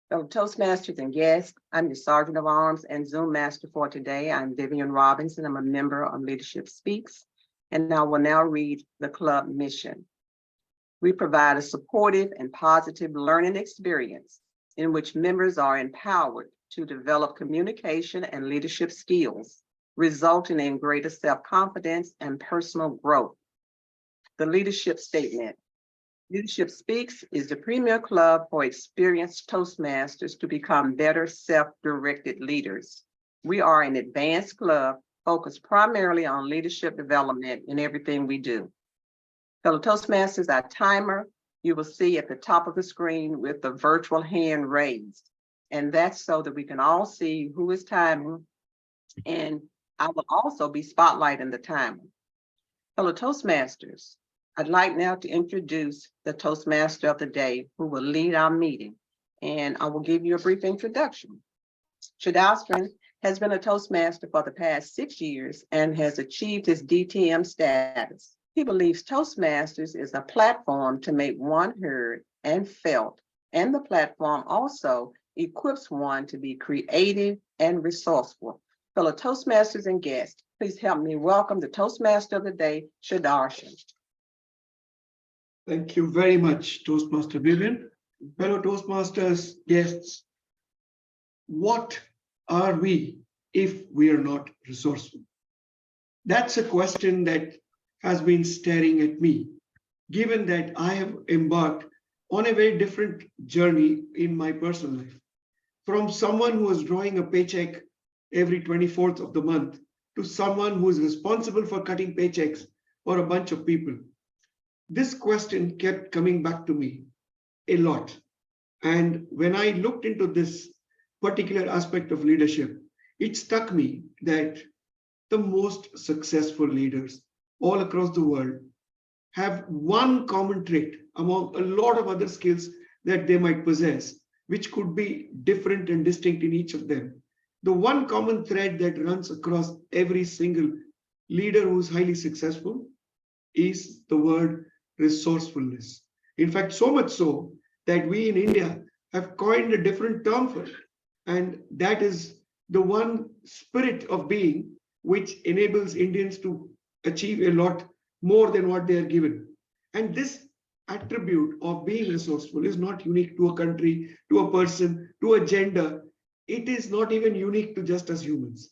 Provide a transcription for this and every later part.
Fellow Toastmasters and guests, I'm your Sergeant of Arms and Zoom Master for today. I'm Vivian Robinson. I'm a member on Leadership Speaks, and I will now read the club mission. We provide a supportive and positive learning experience in which members are empowered to develop communication and leadership skills, resulting in greater self-confidence and personal growth. The leadership statement. Leadership Speaks is the premier club for experienced Toastmasters to become better self-directed leaders. We are an advanced club focused primarily on leadership development in everything we do. Fellow Toastmasters, our timer, you will see at the top of the screen with the virtual hand raised. And that's so that we can all see who is timing. And I will also be spotlighting the timer. Fellow Toastmasters, I'd like now to introduce the Toastmaster of the day who will lead our meeting, and I will give you a brief introduction. Sudarshan has been a Toastmaster for the past 6 years and has achieved his DTM status. He believes Toastmasters is a platform to make one heard and felt, and the platform also equips one to be creative and resourceful. Fellow Toastmasters and guests, please help me welcome the Toastmaster of the day, Sudarshan. Thank you very much, Toastmaster Vivian. Fellow Toastmasters, guests, what are we if we are not resourceful? That's a question that has been staring at me, given that I have embarked on a very different journey in my personal life. From someone who was drawing a paycheck every 24th of the month to someone who is responsible for cutting paychecks for a bunch of people. This question kept coming back to me a lot. And when I looked into this particular aspect of leadership, it struck me that the most successful leaders all across the world have one common trait among a lot of other skills that they might possess, which could be different and distinct in each of them. The one common thread that runs across every single leader who's highly successful is the word resourcefulness. In fact, so much so that we in India have coined a different term for it. And that is the one spirit of being which enables Indians to achieve a lot more than what they are given. And this attribute of being resourceful is not unique to a country, to a person, to a gender. It is not even unique to just us humans.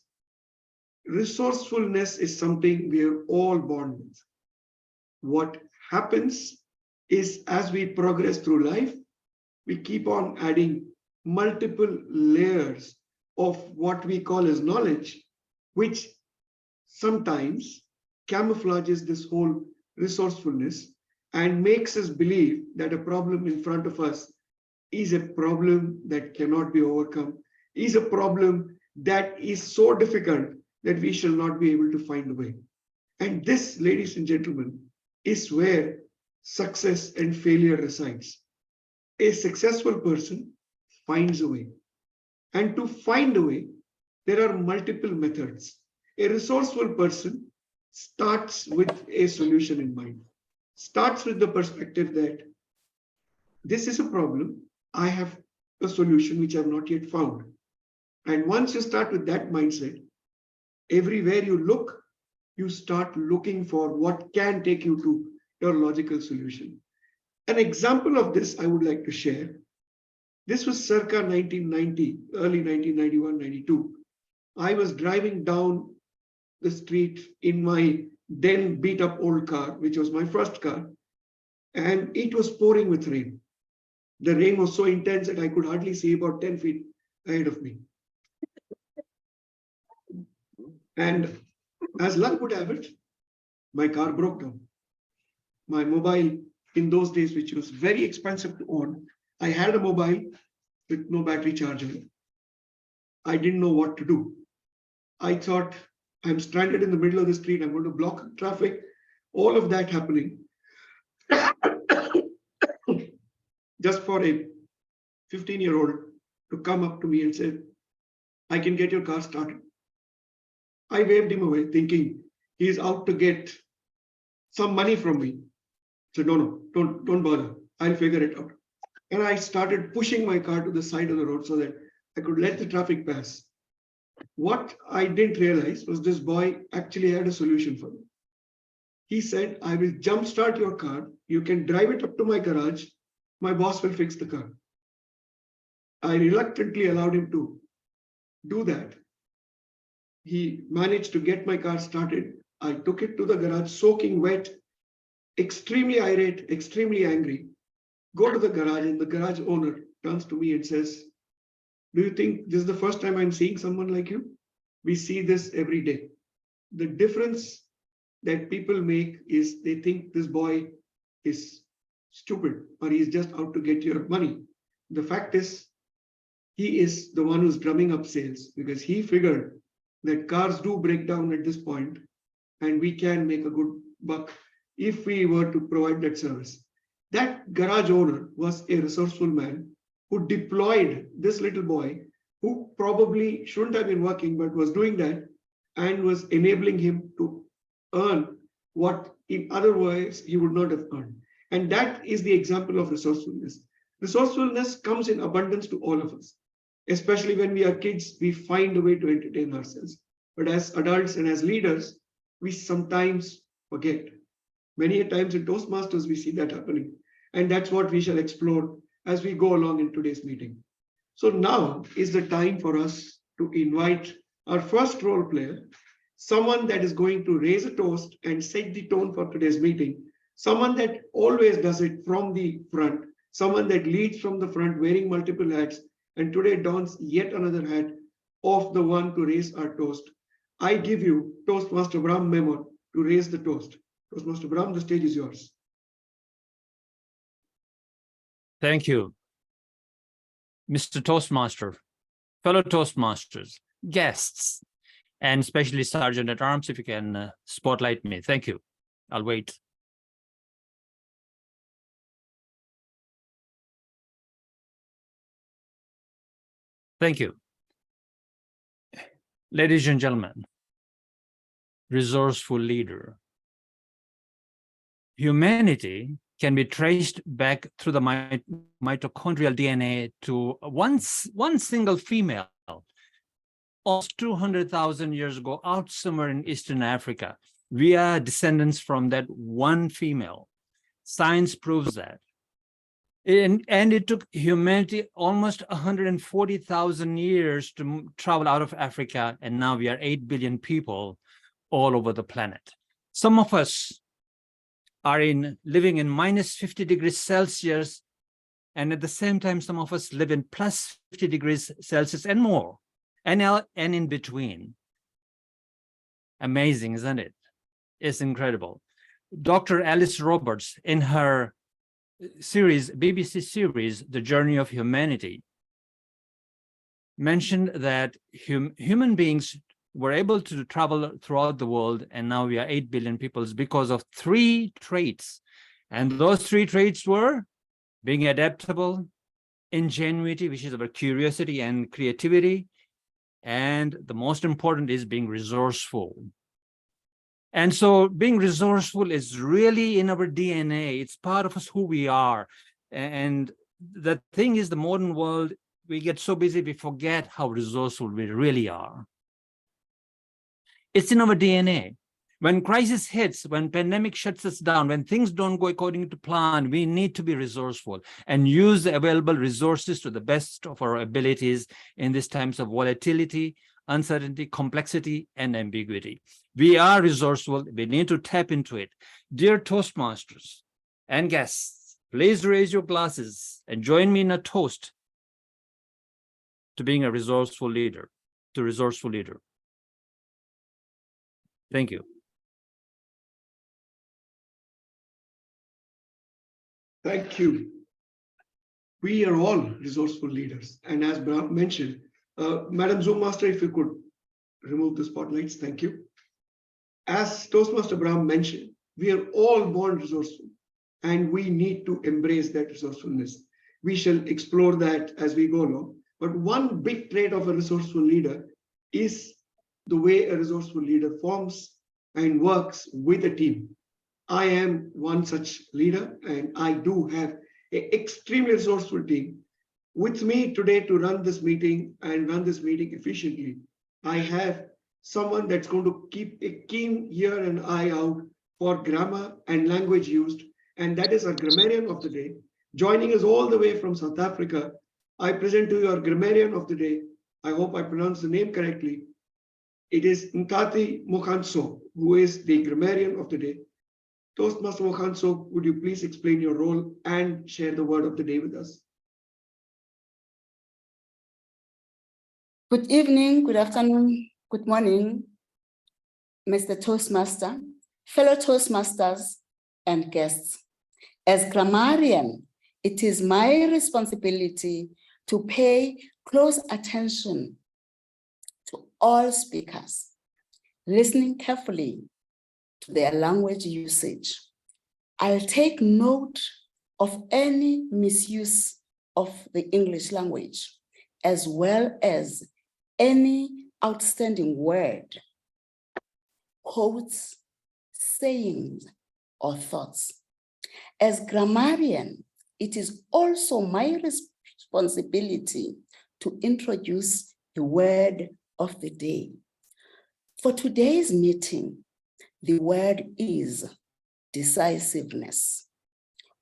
Resourcefulness is something we are all born with. What happens is as we progress through life, we keep on adding multiple layers of what we call as knowledge, which sometimes camouflages this whole resourcefulness and makes us believe that a problem in front of us is a problem that cannot be overcome, is a problem that is so difficult that we shall not be able to find a way. And this, ladies and gentlemen, is where success and failure resides. A successful person finds a way. And to find a way, there are multiple methods. A resourceful person starts with a solution in mind, starts with the perspective that this is a problem, I have a solution which I have not yet found. And once you start with that mindset, everywhere you look, you start looking for what can take you to your logical solution. An example of this I would like to share. This was circa 1990, early 1991, 92. I was driving down the street in my then beat up old car, which was my first car, and it was pouring with rain. The rain was so intense that I could hardly see about 10 feet ahead of me. And as luck would have it, my car broke down. My mobile in those days, which was very expensive to own, I had a mobile with no battery charger. I didn't know what to do. I thought, I'm stranded in the middle of the street, I'm going to block traffic, all of that happening. Just for a 15-year-old to come up to me and say, I can get your car started. I waved him away thinking he's out to get some money from me. I said, no, don't bother. I'll figure it out. And I started pushing my car to the side of the road so that I could let the traffic pass. What I didn't realize was this boy actually had a solution for me. He said, I will jumpstart your car. You can drive it up to my garage. My boss will fix the car. I reluctantly allowed him to do that. He managed to get my car started. I took it to the garage, soaking wet, extremely irate, extremely angry. Go to the garage, and the garage owner turns to me and says, do you think this is the first time I'm seeing someone like you? We see this every day. The difference that people make is they think this boy is stupid or he's just out to get your money. The fact is, he is the one who's drumming up sales because he figured that cars do break down at this point and we can make a good buck if we were to provide that service. That garage owner was a resourceful man who deployed this little boy who probably shouldn't have been working but was doing that and was enabling him to earn what in other ways he would not have earned. And that is the example of resourcefulness. Resourcefulness comes in abundance to all of us. Especially when we are kids, we find a way to entertain ourselves. But as adults and as leaders, we sometimes forget. Many times in Toastmasters, we see that happening. And that's what we shall explore as we go along in today's meeting. So now is the time for us to invite our first role player, someone that is going to raise a toast and set the tone for today's meeting, someone that always does it from the front, someone that leads from the front wearing multiple hats, and today dons yet another hat of the one to raise our toast. I give you Toastmaster Brahm Memon to raise the toast. Toastmaster Brahm, the stage is yours. Thank you, Mr. Toastmaster, fellow Toastmasters, guests, and especially Sergeant at Arms, if you can spotlight me. Thank you. I'll wait. Thank you. Ladies and gentlemen, resourceful leader. Humanity can be traced back through the mitochondrial DNA to one single female, almost 200,000 years ago, out somewhere in Eastern Africa. We are descendants from that one female. Science proves that. And it took humanity almost 140,000 years to travel out of Africa, and now we are 8 billion people all over the planet. Some of us are living in minus 50 degrees Celsius, and at the same time, some of us live in plus 50 degrees Celsius and more, and in between. Amazing, isn't it? It's incredible. Dr. Alice Roberts, in her BBC series, The Journey of Humanity, mentioned that human beings were able to travel throughout the world, and now we are 8 billion people because of 3 traits. And those 3 traits were being adaptable, ingenuity, which is about curiosity and creativity, and the most important is being resourceful. And so being resourceful is really in our DNA. It's part of us, who we are. And the thing is, the modern world, we get so busy, we forget how resourceful we really are. It's in our DNA. When crisis hits, when pandemic shuts us down, when things don't go according to plan, we need to be resourceful and use the available resources to the best of our abilities in these times of volatility, uncertainty, complexity, and ambiguity. We are resourceful. We need to tap into it. Dear Toastmasters and guests, please raise your glasses and join me in a toast to being a resourceful leader, to resourceful leader. Thank you. Thank you. We are all resourceful leaders. And as Brahm mentioned, Madam Zoom Master, if you could remove the spotlights, thank you. As Toastmaster Brahm mentioned, we are all born resourceful, and we need to embrace that resourcefulness. We shall explore that as we go along. But one big trait of a resourceful leader is the way a resourceful leader forms and works with a team. I am one such leader, and I do have an extremely resourceful team. With me today to run this meeting and run this meeting efficiently, I have someone that's going to keep a keen ear and eye out for grammar and language used, and that is our grammarian of the day. Joining us all the way from South Africa, I present to you our grammarian of the day. I hope I pronounce the name correctly. It is Nkati Mokhanso, who is the grammarian of the day. Toastmaster Mokhanso, would you please explain your role and share the word of the day with us? Good evening, good afternoon, good morning, Mr. Toastmaster, fellow Toastmasters, and guests. As grammarian, it is my responsibility to pay close attention to all speakers, listening carefully to their language usage. I'll take note of any misuse of the English language, as well as any outstanding word, quotes, sayings, or thoughts. As grammarian, it is also my responsibility to introduce the word of the day. For today's meeting, the word is decisiveness,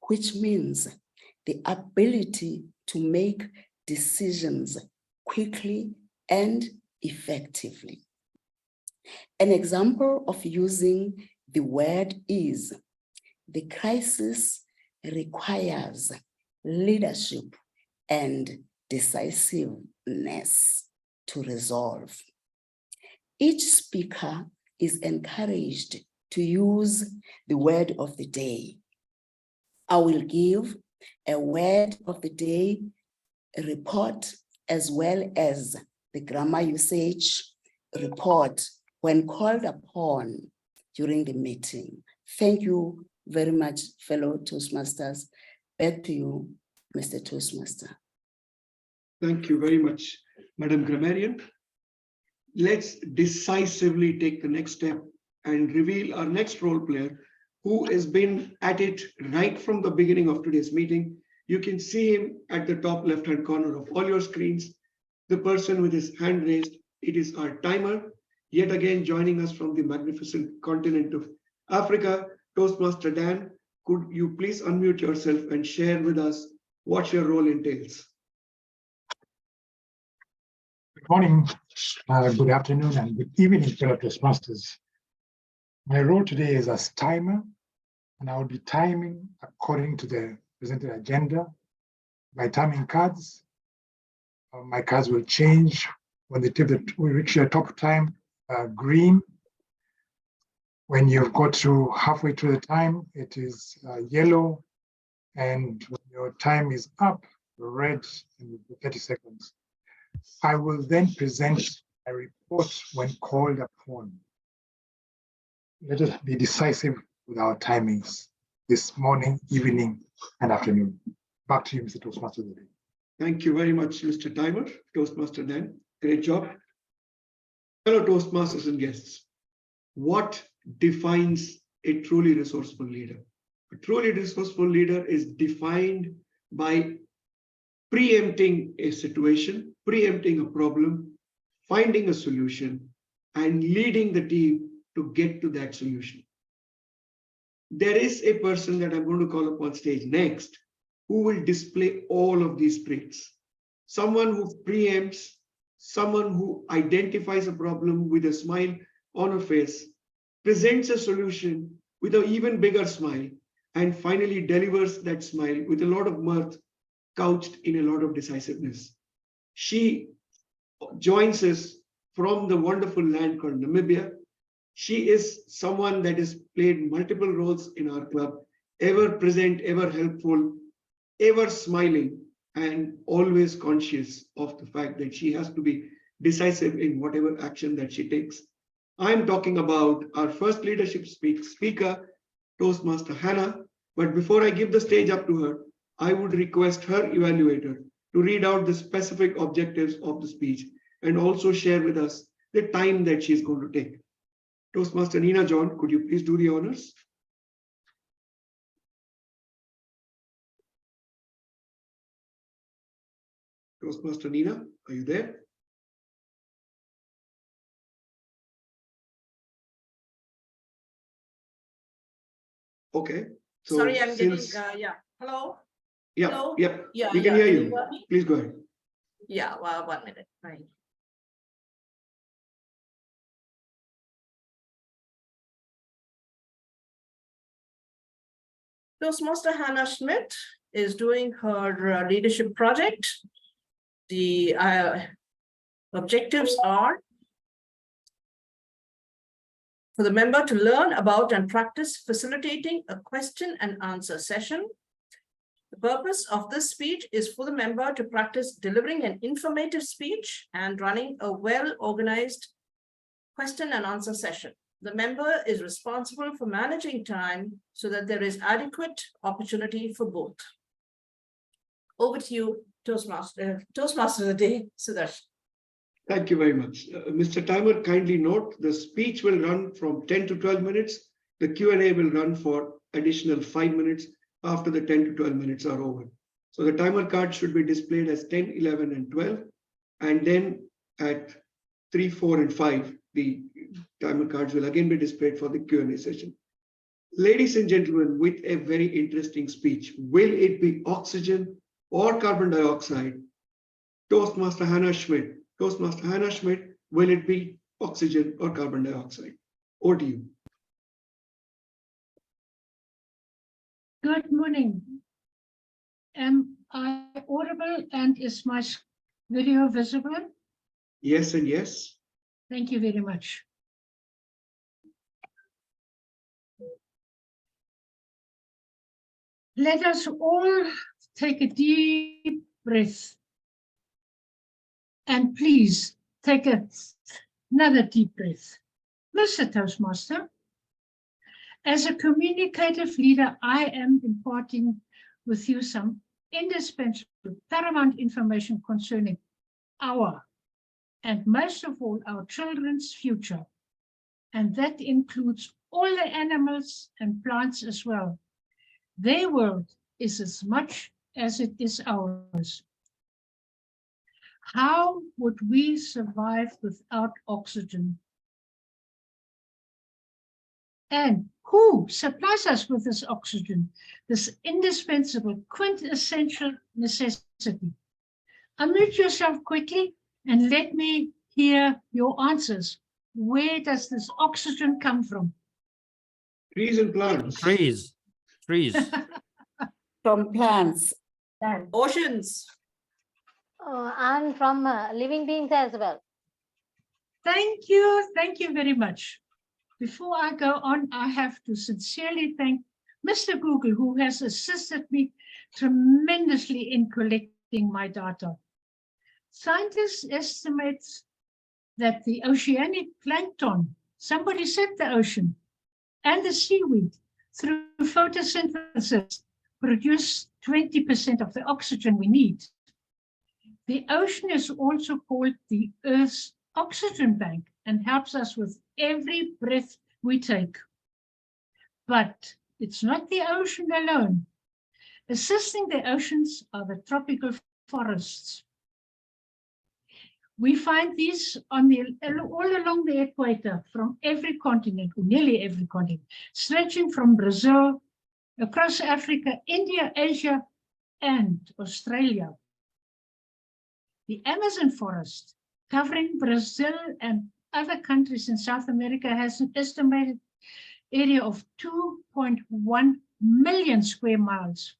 which means the ability to make decisions quickly and effectively. An example of using the word is, the crisis requires leadership and decisiveness to resolve. Each speaker is encouraged to use the word of the day. I will give a word of the day report, as well as the grammar usage report when called upon during the meeting. Thank you very much, fellow Toastmasters. Back to you, Mr. Toastmaster. Thank you very much, Madam Grammarian. Let's decisively take the next step and reveal our next role player, who has been at it right from the beginning of today's meeting. You can see him at the top left-hand corner of all your screens. The person with his hand raised, it is our timer, yet again joining us from the magnificent continent of Africa. Toastmaster Dan, could you please unmute yourself and share with us what your role entails? Good morning, good afternoon, and good evening, fellow Toastmasters. My role today is as timer, and I will be timing according to the presented agenda by timing cards. My cards will change when they we reach the top time, green. When you've got to halfway through the time, it is yellow, and when your time is up, red in 30 seconds. I will then present a report when called upon. Let us be decisive with our timings this morning, evening, and afternoon. Back to you, Mr. Toastmaster. Thank you very much, Mr. Timer, Toastmaster Dan. Great job. Fellow Toastmasters and guests, what defines a truly resourceful leader? A truly resourceful leader is defined by preempting a situation, preempting a problem, finding a solution, and leading the team to get to that solution. There is a person that I'm going to call upon stage next who will display all of these traits. Someone who preempts, someone who identifies a problem with a smile on her face, presents a solution with an even bigger smile, and finally delivers that smile with a lot of mirth couched in a lot of decisiveness. She joins us from the wonderful land called Namibia. She is someone that has played multiple roles in our club, ever present, ever helpful, ever smiling, and always conscious of the fact that she has to be decisive in whatever action that she takes. I'm talking about our first leadership speaker, Toastmaster Hannah. But before I give the stage up to her, I would request her evaluator to read out the specific objectives of the speech and also share with us the time that she's going to take. Toastmaster Nina John, could you please do the honors? Toastmaster Nina, are you there? Okay. So Sorry, I'm getting, since, yeah. Hello? yeah, hello? yeah, Yeah, we can yeah. hear Can you. hear me? Please go ahead. Yeah, well, 1 minute. Right. Toastmaster Hannah Schmidt is doing her leadership project. The objectives are for the member to learn about and practice facilitating a question and answer session. The purpose of this speech is for the member to practice delivering an informative speech and running a well-organized question and answer session. The member is responsible for managing time so that there is adequate opportunity for both. Over to you, Toastmaster of the day, Sudarshan. Thank you very much. Mr. Timer, kindly note, the speech will run from 10 to 12 minutes. The Q&A will run for additional 5 minutes after the 10 to 12 minutes are over. So the timer card should be displayed as 10, 11, and 12. And then at 3, 4, and 5, the timer cards will again be displayed for the Q&A session. Ladies and gentlemen, with a very interesting speech, will it be oxygen or carbon dioxide? Toastmaster Hannah Schmidt. Toastmaster Hannah Schmidt, will it be oxygen or carbon dioxide? Over to you. Good morning. Am I audible and is my video visible? Yes and yes. Thank you very much. Let us all take a deep breath. And please take another deep breath. Mr. Toastmaster, as a communicative leader, I am imparting with you some indispensable, paramount information concerning our, and most of all, our children's future. And that includes all the animals and plants as well. Their world is as much as it is ours. How would we survive without oxygen? And who supplies us with this oxygen, this indispensable, quintessential necessity? Unmute yourself quickly and let me hear your answers. Where does this oxygen come from? Trees and plants. Trees. From plants. Oceans. And from living beings as well. Thank you very much. Before I go on, I have to sincerely thank Mr. Google, who has assisted me tremendously in collecting my data. Scientists estimate that the oceanic plankton, somebody said the ocean, and the seaweed, through photosynthesis, produce 20% of the oxygen we need. The ocean is also called the Earth's oxygen bank and helps us with every breath we take. But it's not the ocean alone. Assisting the oceans are the tropical forests. We find these on all along the equator from every continent, or nearly every continent, stretching from Brazil, across Africa, India, Asia, and Australia. The Amazon forest, covering Brazil and other countries in South America, has an estimated area of 2.1 million square miles.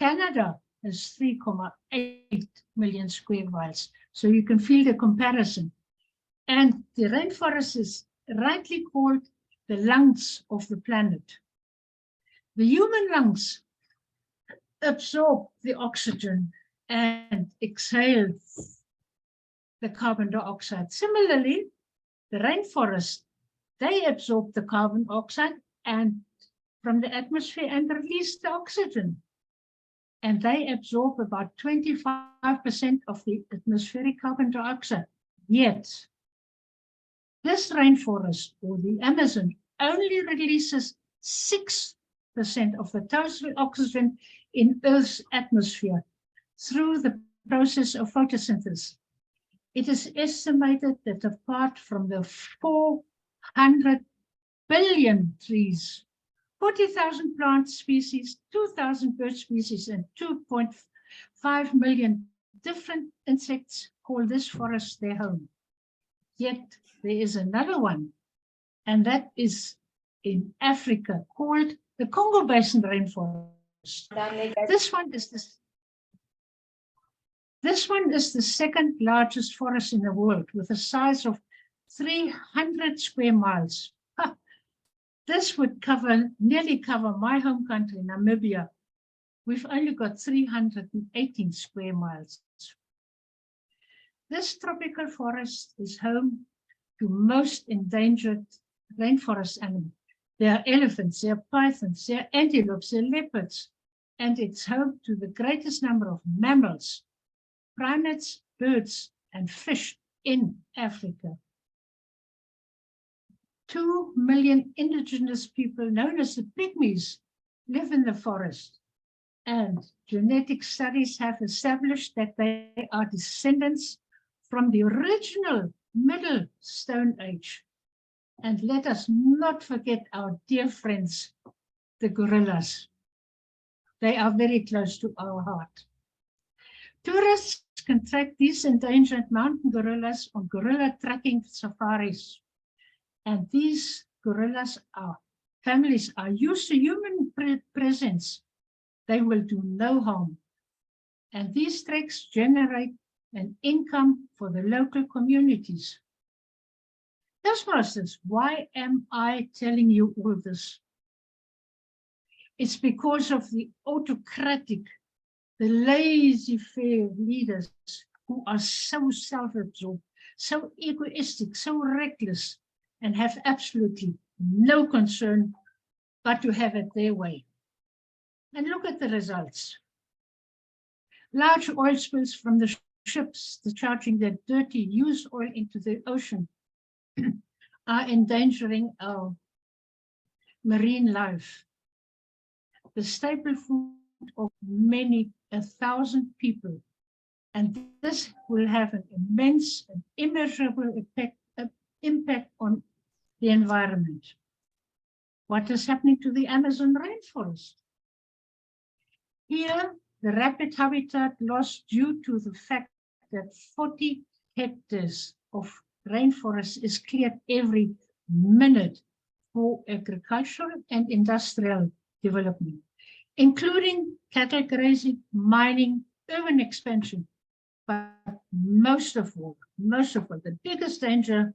Canada has 3.8 million square miles. So you can feel the comparison. And the rainforest is rightly called the lungs of the planet. The human lungs absorb the oxygen and exhale the carbon dioxide. Similarly, the rainforest, they absorb the carbon dioxide and from the atmosphere and release the oxygen. And they absorb about 25% of the atmospheric carbon dioxide. Yet, this rainforest, or the Amazon, only releases 6% of the total oxygen in Earth's atmosphere through the process of photosynthesis. It is estimated that apart from the 400 billion trees, 40,000 plant species, 2,000 bird species, and 2.5 million different insects call this forest their home. Yet there is another one, and that is in Africa, called the Congo Basin rainforest. This one is the second largest forest in the world, with a size of 300 square miles. This would nearly cover my home country, Namibia. We've only got 318 square miles. This tropical forest is home to most endangered rainforest animals. There are elephants, there are pythons, there are antelopes, there are leopards, and it's home to the greatest number of mammals, primates, birds, and fish in Africa. 2 million indigenous people known as the Pygmies live in the forest, and genetic studies have established that they are descendants from the original Middle Stone Age. And let us not forget our dear friends, the gorillas. They are very close to our heart. Tourists can track these endangered mountain gorillas on gorilla tracking safaris. And these families are used to human presence. They will do no harm. And these treks generate an income for the local communities. Toastmasters, why am I telling you all this? It's because of the autocratic, the laissez-faire leaders who are so self-absorbed, so egoistic, so reckless, and have absolutely no concern but to have it their way. And look at the results. Large oil spills from the ships discharging their dirty used oil into the ocean are endangering our marine life. The staple food of many 1,000 people. And this will have an immense and immeasurable impact on the environment. What is happening to the Amazon rainforest? Here, the rapid habitat loss due to the fact that 40 hectares of rainforest is cleared every minute for agricultural and industrial development, including cattle grazing, mining, urban expansion. But most of all, the biggest danger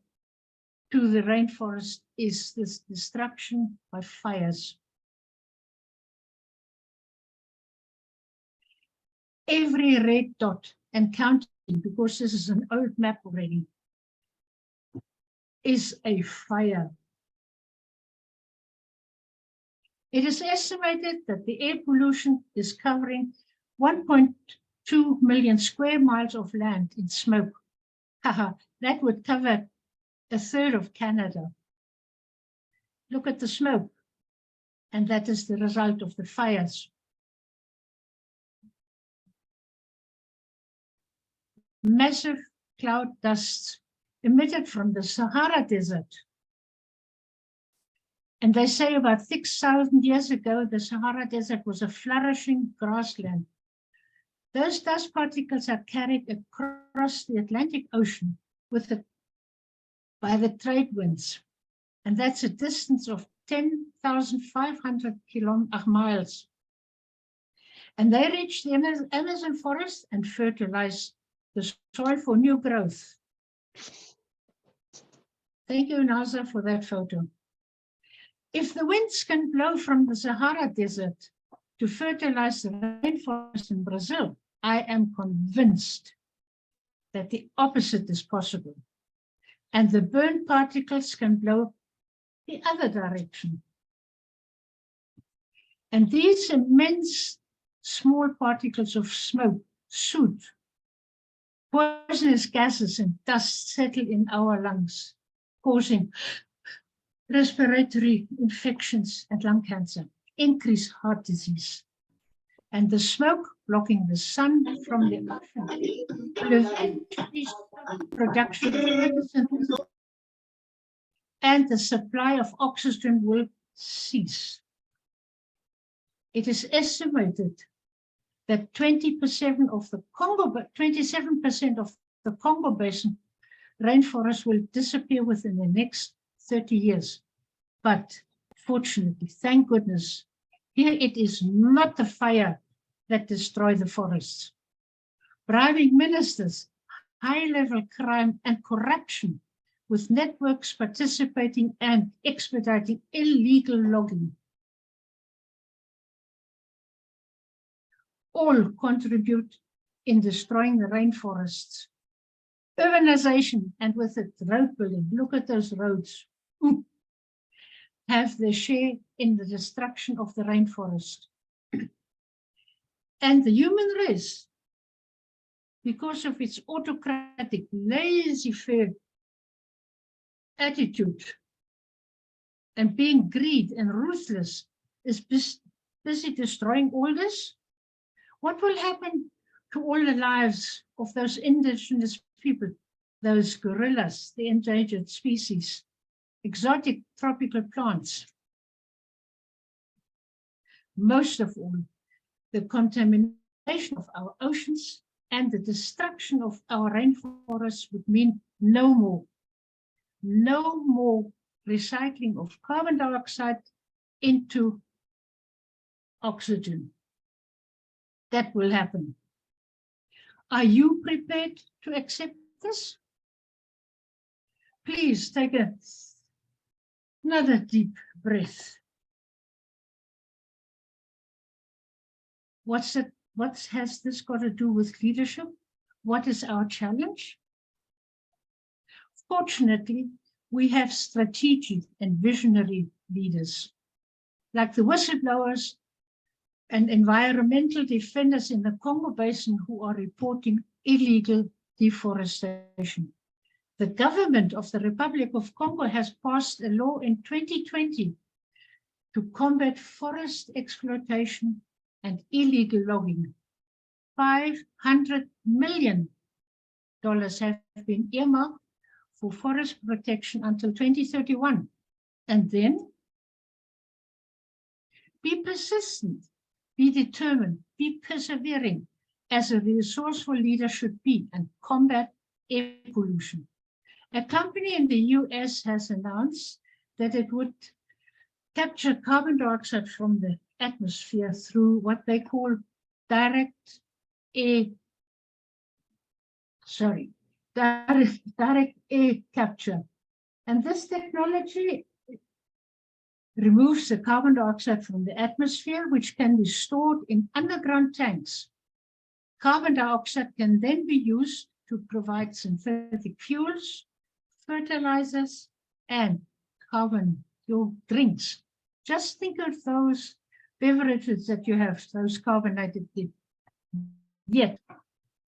to the rainforest is this destruction by fires. Every red dot, and counting, because this is an old map already, is a fire. It is estimated that the air pollution is covering 1.2 million square miles of land in smoke. That would cover a third of Canada. Look at the smoke, and that is the result of the fires. Massive cloud dusts emitted from the Sahara Desert. And they say about 6,000 years ago, the Sahara Desert was a flourishing grassland. Those dust particles are carried across the Atlantic Ocean by the trade winds. And that's a distance of 10,500 miles. And they reach the Amazon forest and fertilize the soil for new growth. Thank you, NASA, for that photo. If the winds can blow from the Sahara Desert to fertilize the rainforest in Brazil, I am convinced that the opposite is possible. And the burn particles can blow the other direction. And these immense small particles of smoke, soot, poisonous gases and dust settle in our lungs, causing respiratory infections and lung cancer, increased heart disease. And the smoke blocking the sun from the ocean, will eventually stop production of photosynthesis, and the supply of oxygen will cease. It is estimated that 27% of the Congo Basin rainforest will disappear within the next 30 years. But fortunately, thank goodness, here it is not the fire that destroys the forests. Bribing ministers, high-level crime and corruption, with networks participating and expediting illegal logging, all contribute in destroying the rainforests. Urbanization, and with it road building, look at those roads, have their share in the destruction of the rainforest. And the human race, because of its autocratic, laissez-faire attitude and being greed and ruthless, is busy destroying all this. What will happen to all the lives of those indigenous people, those gorillas, the endangered species, exotic tropical plants? Most of all, the contamination of our oceans and the destruction of our rainforests would mean no more recycling of carbon dioxide into oxygen. That will happen. Are you prepared to accept this? Please take another deep breath. What has this got to do with leadership? What is our challenge? Fortunately, we have strategic and visionary leaders, like the whistleblowers and environmental defenders in the Congo Basin who are reporting illegal deforestation. The government of the Republic of Congo has passed a law in 2020 to combat forest exploitation and illegal logging. $500 million have been earmarked for forest protection until 2031. And then be persistent, be determined, be persevering, as a resourceful leader should be, and combat air pollution. A company in the US has announced that it would capture carbon dioxide from the atmosphere through what they call direct air capture. And this technology removes the carbon dioxide from the atmosphere, which can be stored in underground tanks. Carbon dioxide can then be used to provide synthetic fuels, fertilizers, and your drinks. Just think of those beverages that you have, those carbonated dip. Yet,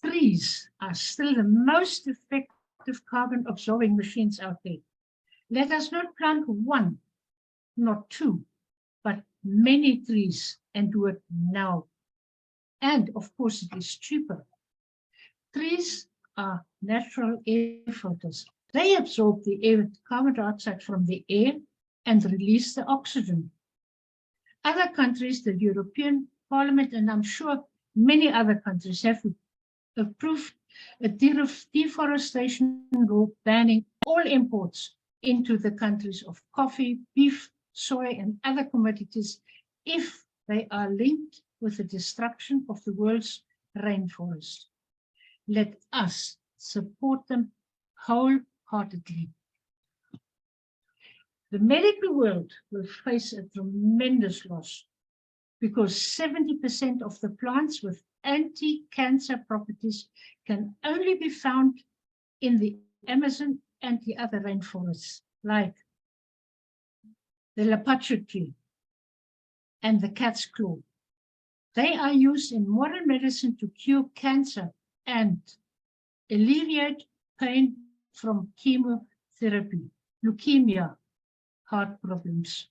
trees are still the most effective carbon absorbing machines out there. Let us not plant one, not two, but many trees, and do it now. And of course, it is cheaper. Trees are natural air filters. They absorb the air, carbon dioxide from the air and release the oxygen. Other countries, the European Parliament, and I'm sure many other countries, have approved a deforestation law banning all imports into the countries of coffee, beef, soy, and other commodities if they are linked with the destruction of the world's rainforest. Let us support them wholeheartedly. The medical world will face a tremendous loss because 70% of the plants with anti-cancer properties can only be found in the Amazon and the other rainforests, like the lapacho tree and the cat's claw. They are used in modern medicine to cure cancer and alleviate pain from chemotherapy, leukemia, heart problems.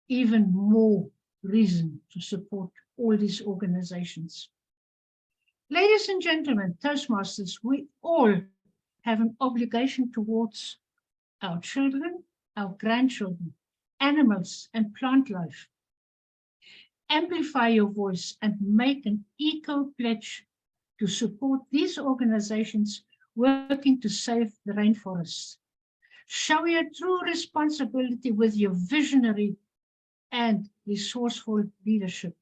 Even more reason to support all these organizations. Ladies and gentlemen, Toastmasters, we all have an obligation towards our children, our grandchildren, animals, and plant life. Amplify your voice and make an eco-pledge to support these organizations working to save the rainforests. Show your true responsibility with your visionary and resourceful leadership.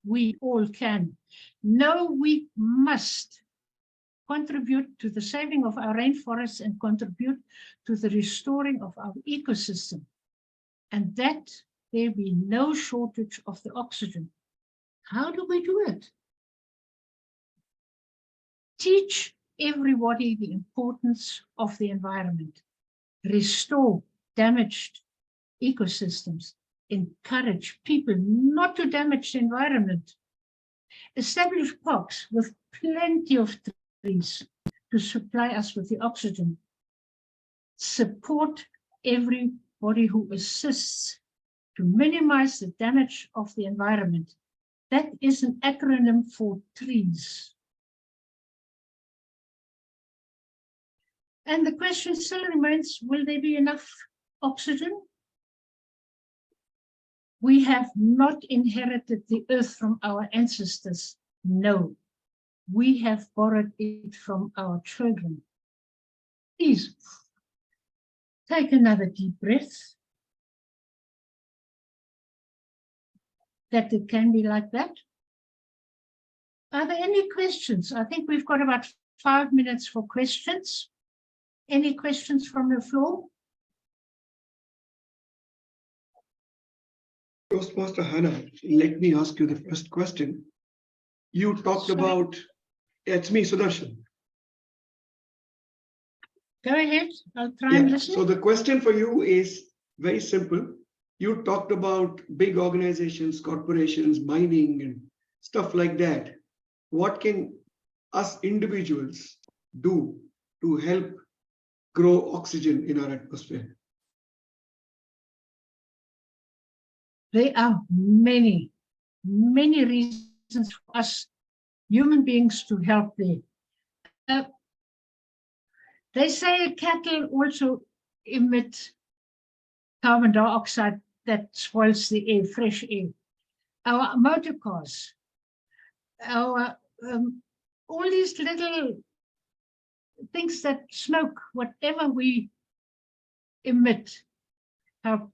We all can. No, we must contribute to the saving of our rainforests and contribute to the restoring of our ecosystem. And that there be no shortage of the oxygen. How do we do it? Teach everybody the importance of the environment. Restore damaged ecosystems. Encourage people not to damage the environment. Establish parks with plenty of trees to supply us with the oxygen. Support everybody who assists to minimize the damage of the environment. That is an acronym for trees. And the question still remains, will there be enough oxygen? We have not inherited the earth from our ancestors. No, we have borrowed it from our children. Please take another deep breath. That it can be like that. Are there any questions? I think we've got about 5 minutes for questions. Any questions from the floor? Toastmaster Hannah, let me ask you the first question. You talked Sorry. about, it's me, Sudarshan. Go ahead, I'll try and Yeah, listen. so the question for you is very simple. You talked about big organizations, corporations, mining and stuff like that. What can us individuals do to help grow oxygen in our atmosphere? There are many, many reasons for us human beings to help there. They say cattle also emit carbon dioxide that spoils the air, fresh air. Our motor cars, our all these little things that smoke, whatever we emit, will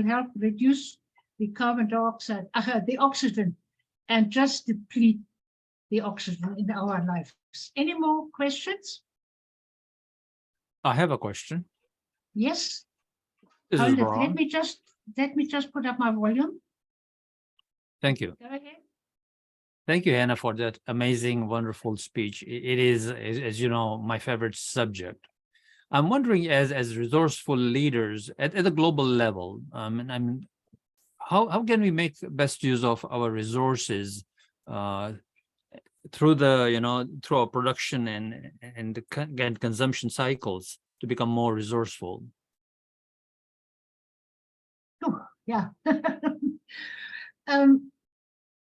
help reduce the carbon dioxide, the oxygen, and just deplete the oxygen in our lives. Any more questions? I have a question. Yes. This is Hold it. Ron. Let me just put up my volume. Thank you. Go ahead. Thank you, Hannah, for that amazing, wonderful speech. It is, as you know, my favorite subject. I'm wondering, as resourceful leaders at a global level, how can we make the best use of our resources through our production and consumption cycles to become more resourceful? Oh, yeah.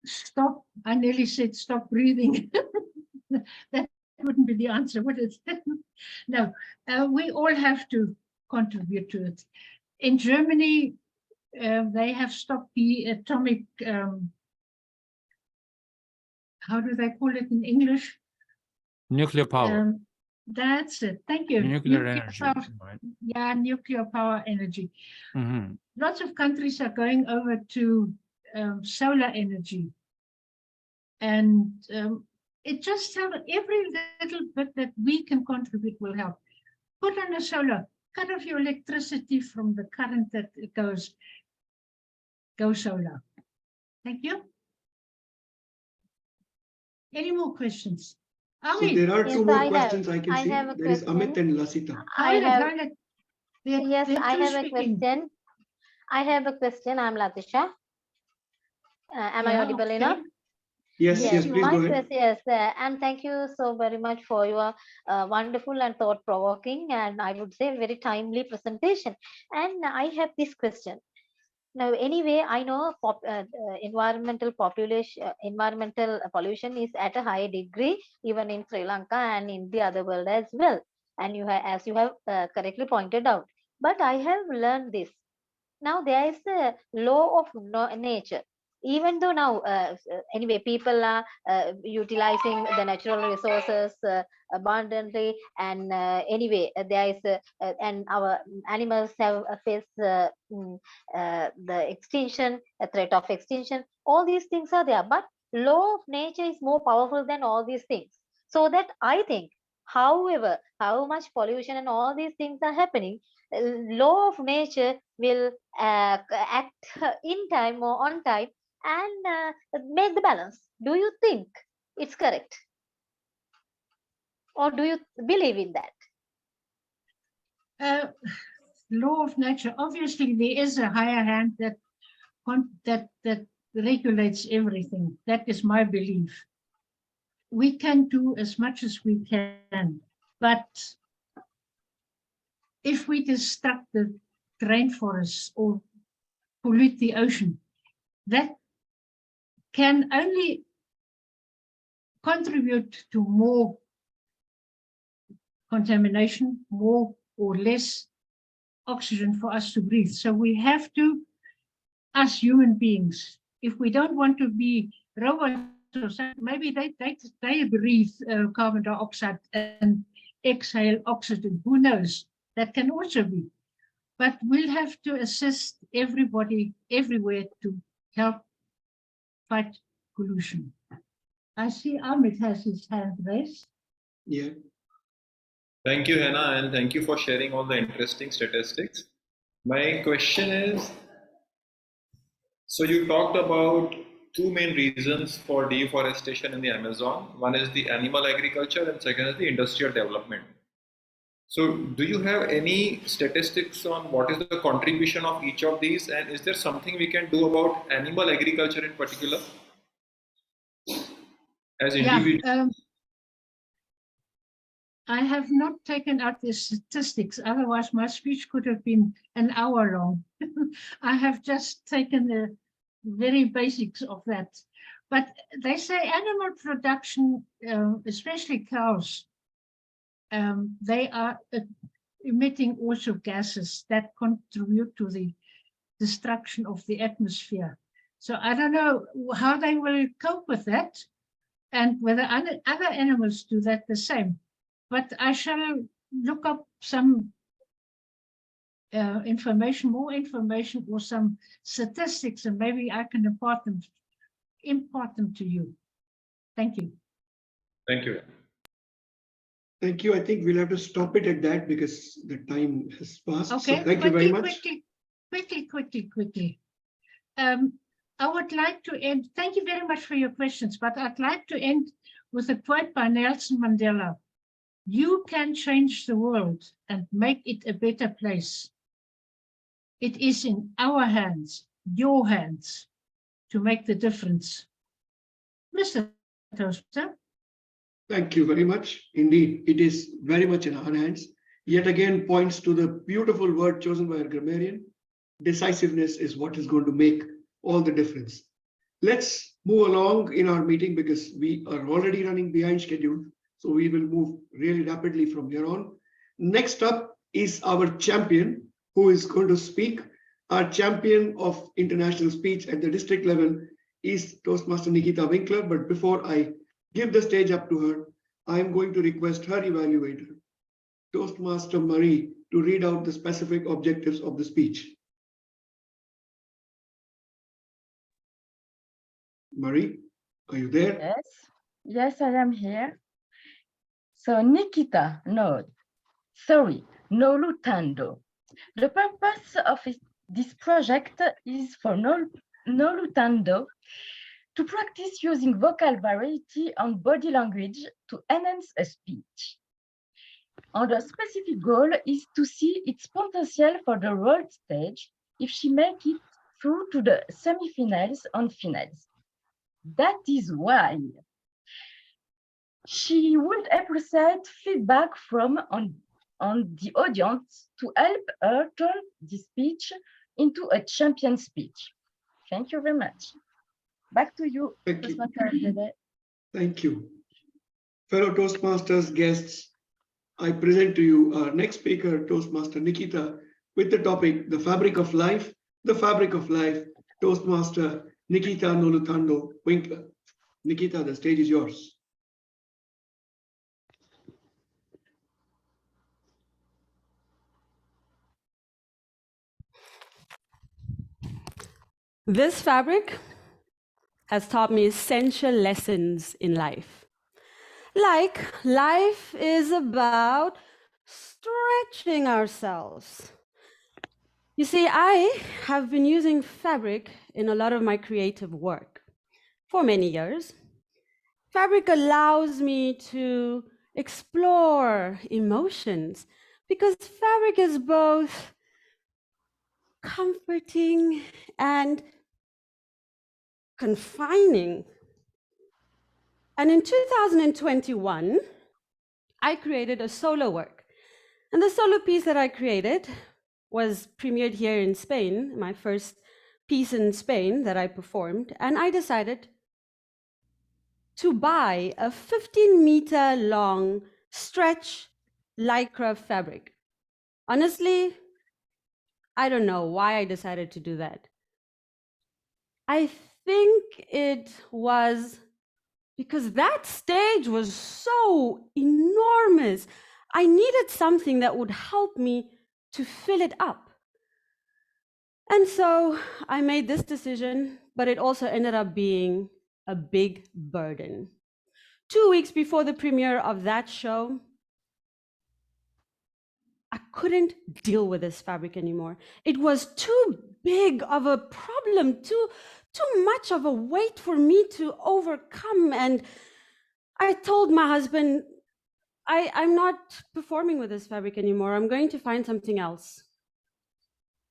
Stop. I nearly said stop breathing. That wouldn't be the answer, would it? No, we all have to contribute to it. In Germany, they have stopped the atomic, how do they call it in English? Nuclear power. That's it. Thank you. Nuclear energy. Power, Right. yeah, nuclear power energy. Mhm. Lots of countries are going over to solar energy. And it just tells every little bit that we can contribute will help. Put on a solar, cut off your electricity from the current that it goes solar. Thank you. Any more questions? So Ami, there are Yes, two more I have- questions I can I see. have a There is Amit question. and Lasita. Yes, I have a question. question. I have a question. I'm Latisha. Am I audible enough? Yes, Yes, yes, you please My go ahead. question, yes, and thank you so very much for your wonderful and thought-provoking, and I would say very timely presentation. And I have this question. Now, anyway, I know environmental pollution is at a high degree, even in Sri Lanka and in the other world as well. And as you have correctly pointed out. But I have learned this. Now there is the law of nature. Even though now, anyway, people are utilizing the natural resources abundantly, and anyway, there is and our animals have faced the extinction, a threat of extinction. All these things are there, but law of nature is more powerful than all these things. So that I think, however, how much pollution and all these things are happening, law of nature will act in time or on time and make the balance. Do you think it's correct? Or do you believe in that? Law of nature, obviously there is a higher hand that regulates everything. That is my belief. We can do as much as we can, but if we destruct the rainforests or pollute the ocean, that can only contribute to more contamination, more or less oxygen for us to breathe. So we have to, as human beings, if we don't want to be robots or something, maybe they breathe carbon dioxide and exhale oxygen. Who knows? That can also be. But we'll have to assist everybody everywhere to help fight pollution. I see Ahmed has his hand raised. Yeah. Thank you, Hannah, and thank you for sharing all the interesting statistics. My question is, so you talked about two main reasons for deforestation in the Amazon. One is the animal agriculture and second is the industrial development. So do you have any statistics on what is the contribution of each of these, and is there something we can do about animal agriculture in particular as individuals? I have not taken out the statistics, otherwise my speech could have been an hour long. I have just taken the very basics of that. But they say animal production, especially cows, they are emitting also gases that contribute to the destruction of the atmosphere. So I don't know how they will cope with that and whether other animals do that the same. But I shall look up some information, more information or some statistics, and maybe I can impart them to you. Thank you. Thank you. Thank you. I think we'll have to stop it at that because the time has passed. Okay, So thank you very much. Quickly. I would like to end, thank you very much for your questions, but I'd like to end with a quote by Nelson Mandela. You can change the world and make it a better place. It is in our hands, your hands, to make the difference. Mr. Toaster. Thank you very much. Indeed, it is very much in our hands. Yet again points to the beautiful word chosen by our grammarian. Decisiveness is what is going to make all the difference. Let's move along in our meeting because we are already running behind schedule. So we will move really rapidly from here on. Next up is our champion who is going to speak. Our champion of international speech at the district level is Toastmaster Nikhita Winkler. But before I give the stage up to her, I am going to request her evaluator, Toastmaster Marie, to read out the specific objectives of the speech. Marie, are you there? Yes, I am here. So Nikhita, no lutando. The purpose of this project is for no lutando to practice using vocal variety and body language to enhance a speech. And the specific goal is to see its potential for the world stage if she makes it through to the semi-finals and finals. That is why she would appreciate feedback from on the audience to help her turn the speech into a champion speech. Thank you very much. Back to you, Thank you. Toastmaster Protege. Thank you. Fellow Toastmasters guests, I present to you our next speaker, Toastmaster Nikhita, with the topic, The Fabric of Life, Toastmaster Nikhita Noluthando Winkler. Nikhita, the stage is yours. This fabric has taught me essential lessons in life. Like life is about stretching ourselves. You see, I have been using fabric in a lot of my creative work for many years. Fabric allows me to explore emotions because fabric is both comforting and confining. And in 2021, I created a solo work. And the solo piece that I created was premiered here in Spain, my first piece in Spain that I performed. And I decided to buy a 15-meter long stretch lycra fabric. Honestly, I don't know why I decided to do that. I think it was because that stage was so enormous. I needed something that would help me to fill it up. And so I made this decision, but it also ended up being a big burden. 2 weeks before the premiere of that show, I couldn't deal with this fabric anymore. It was too big of a problem, too much of a weight for me to overcome. And I told my husband, I'm not performing with this fabric anymore. I'm going to find something else.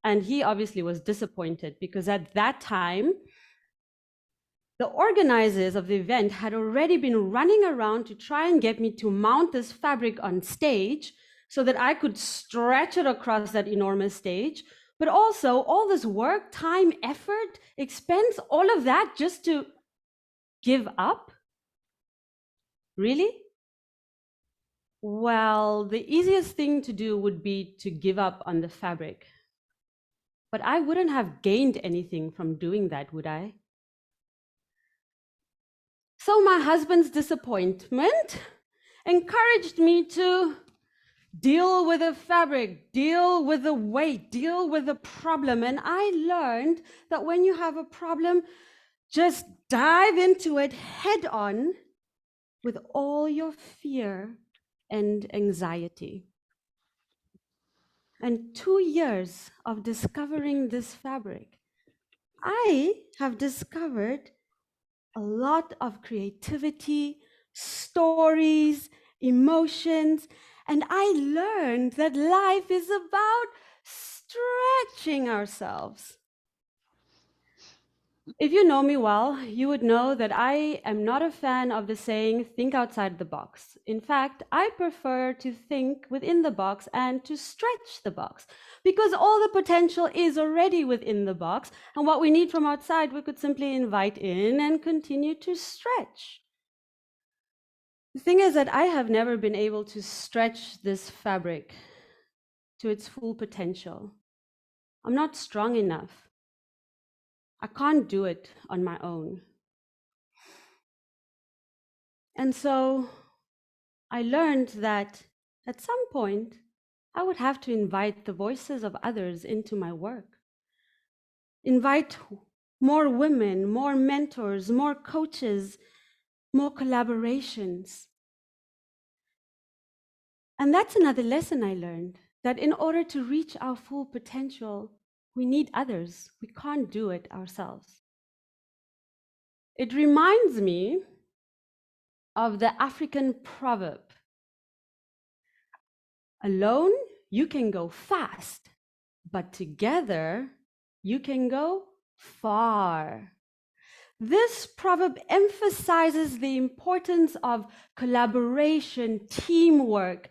And he obviously was disappointed because at that time, the organizers of the event had already been running around to try and get me to mount this fabric on stage so that I could stretch it across that enormous stage. But also all this work, time, effort, expense, all of that just to give up? Really? Well, the easiest thing to do would be to give up on the fabric. But I wouldn't have gained anything from doing that, would I? So my husband's disappointment encouraged me to deal with the fabric, deal with the weight, deal with the problem. And I learned that when you have a problem, just dive into it head on with all your fear and anxiety. And 2 years of discovering this fabric, I have discovered a lot of creativity, stories, emotions, and I learned that life is about stretching ourselves. If you know me well, you would know that I am not a fan of the saying, think outside the box. In fact, I prefer to think within the box and to stretch the box because all the potential is already within the box. And what we need from outside, we could simply invite in and continue to stretch. The thing is that I have never been able to stretch this fabric to its full potential. I'm not strong enough. I can't do it on my own. And so I learned that at some point, I would have to invite the voices of others into my work. Invite more women, more mentors, more coaches, more collaborations. And that's another lesson I learned, that in order to reach our full potential, we need others. We can't do it ourselves. It reminds me of the African proverb. Alone, you can go fast, but together, you can go far. This proverb emphasizes the importance of collaboration, teamwork,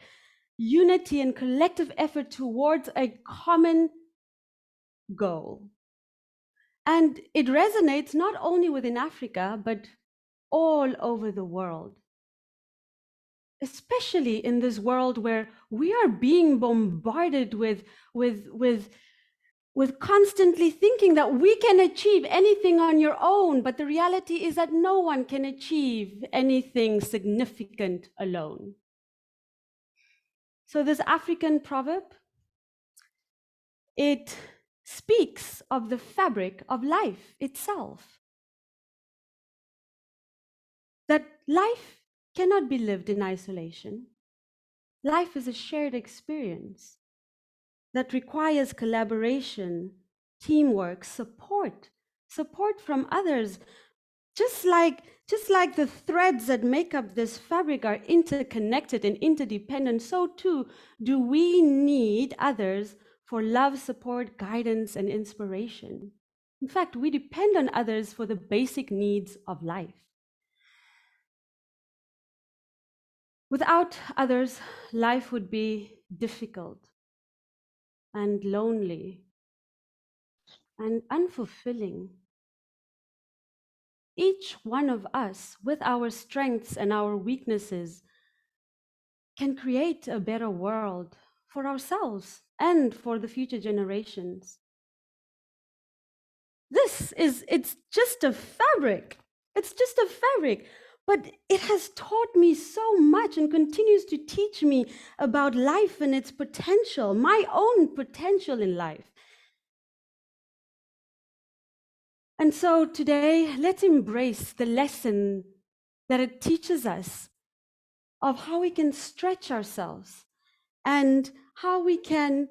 unity, and collective effort towards a common goal. And it resonates not only within Africa, but all over the world. Especially in this world where we are being bombarded with constantly thinking that we can achieve anything on your own, but the reality is that no one can achieve anything significant alone. So this African proverb, it speaks of the fabric of life itself. That life cannot be lived in isolation. Life is a shared experience that requires collaboration, teamwork, support from others. Just like the threads that make up this fabric are interconnected and interdependent, so too do we need others for love, support, guidance, and inspiration. In fact, we depend on others for the basic needs of life. Without others, life would be difficult and lonely and unfulfilling. Each one of us, with our strengths and our weaknesses, can create a better world for ourselves and for the future generations. It's just a fabric. It's just a fabric. But it has taught me so much and continues to teach me about life and its potential, my own potential in life. And so today, let's embrace the lesson that it teaches us of how we can stretch ourselves and how we can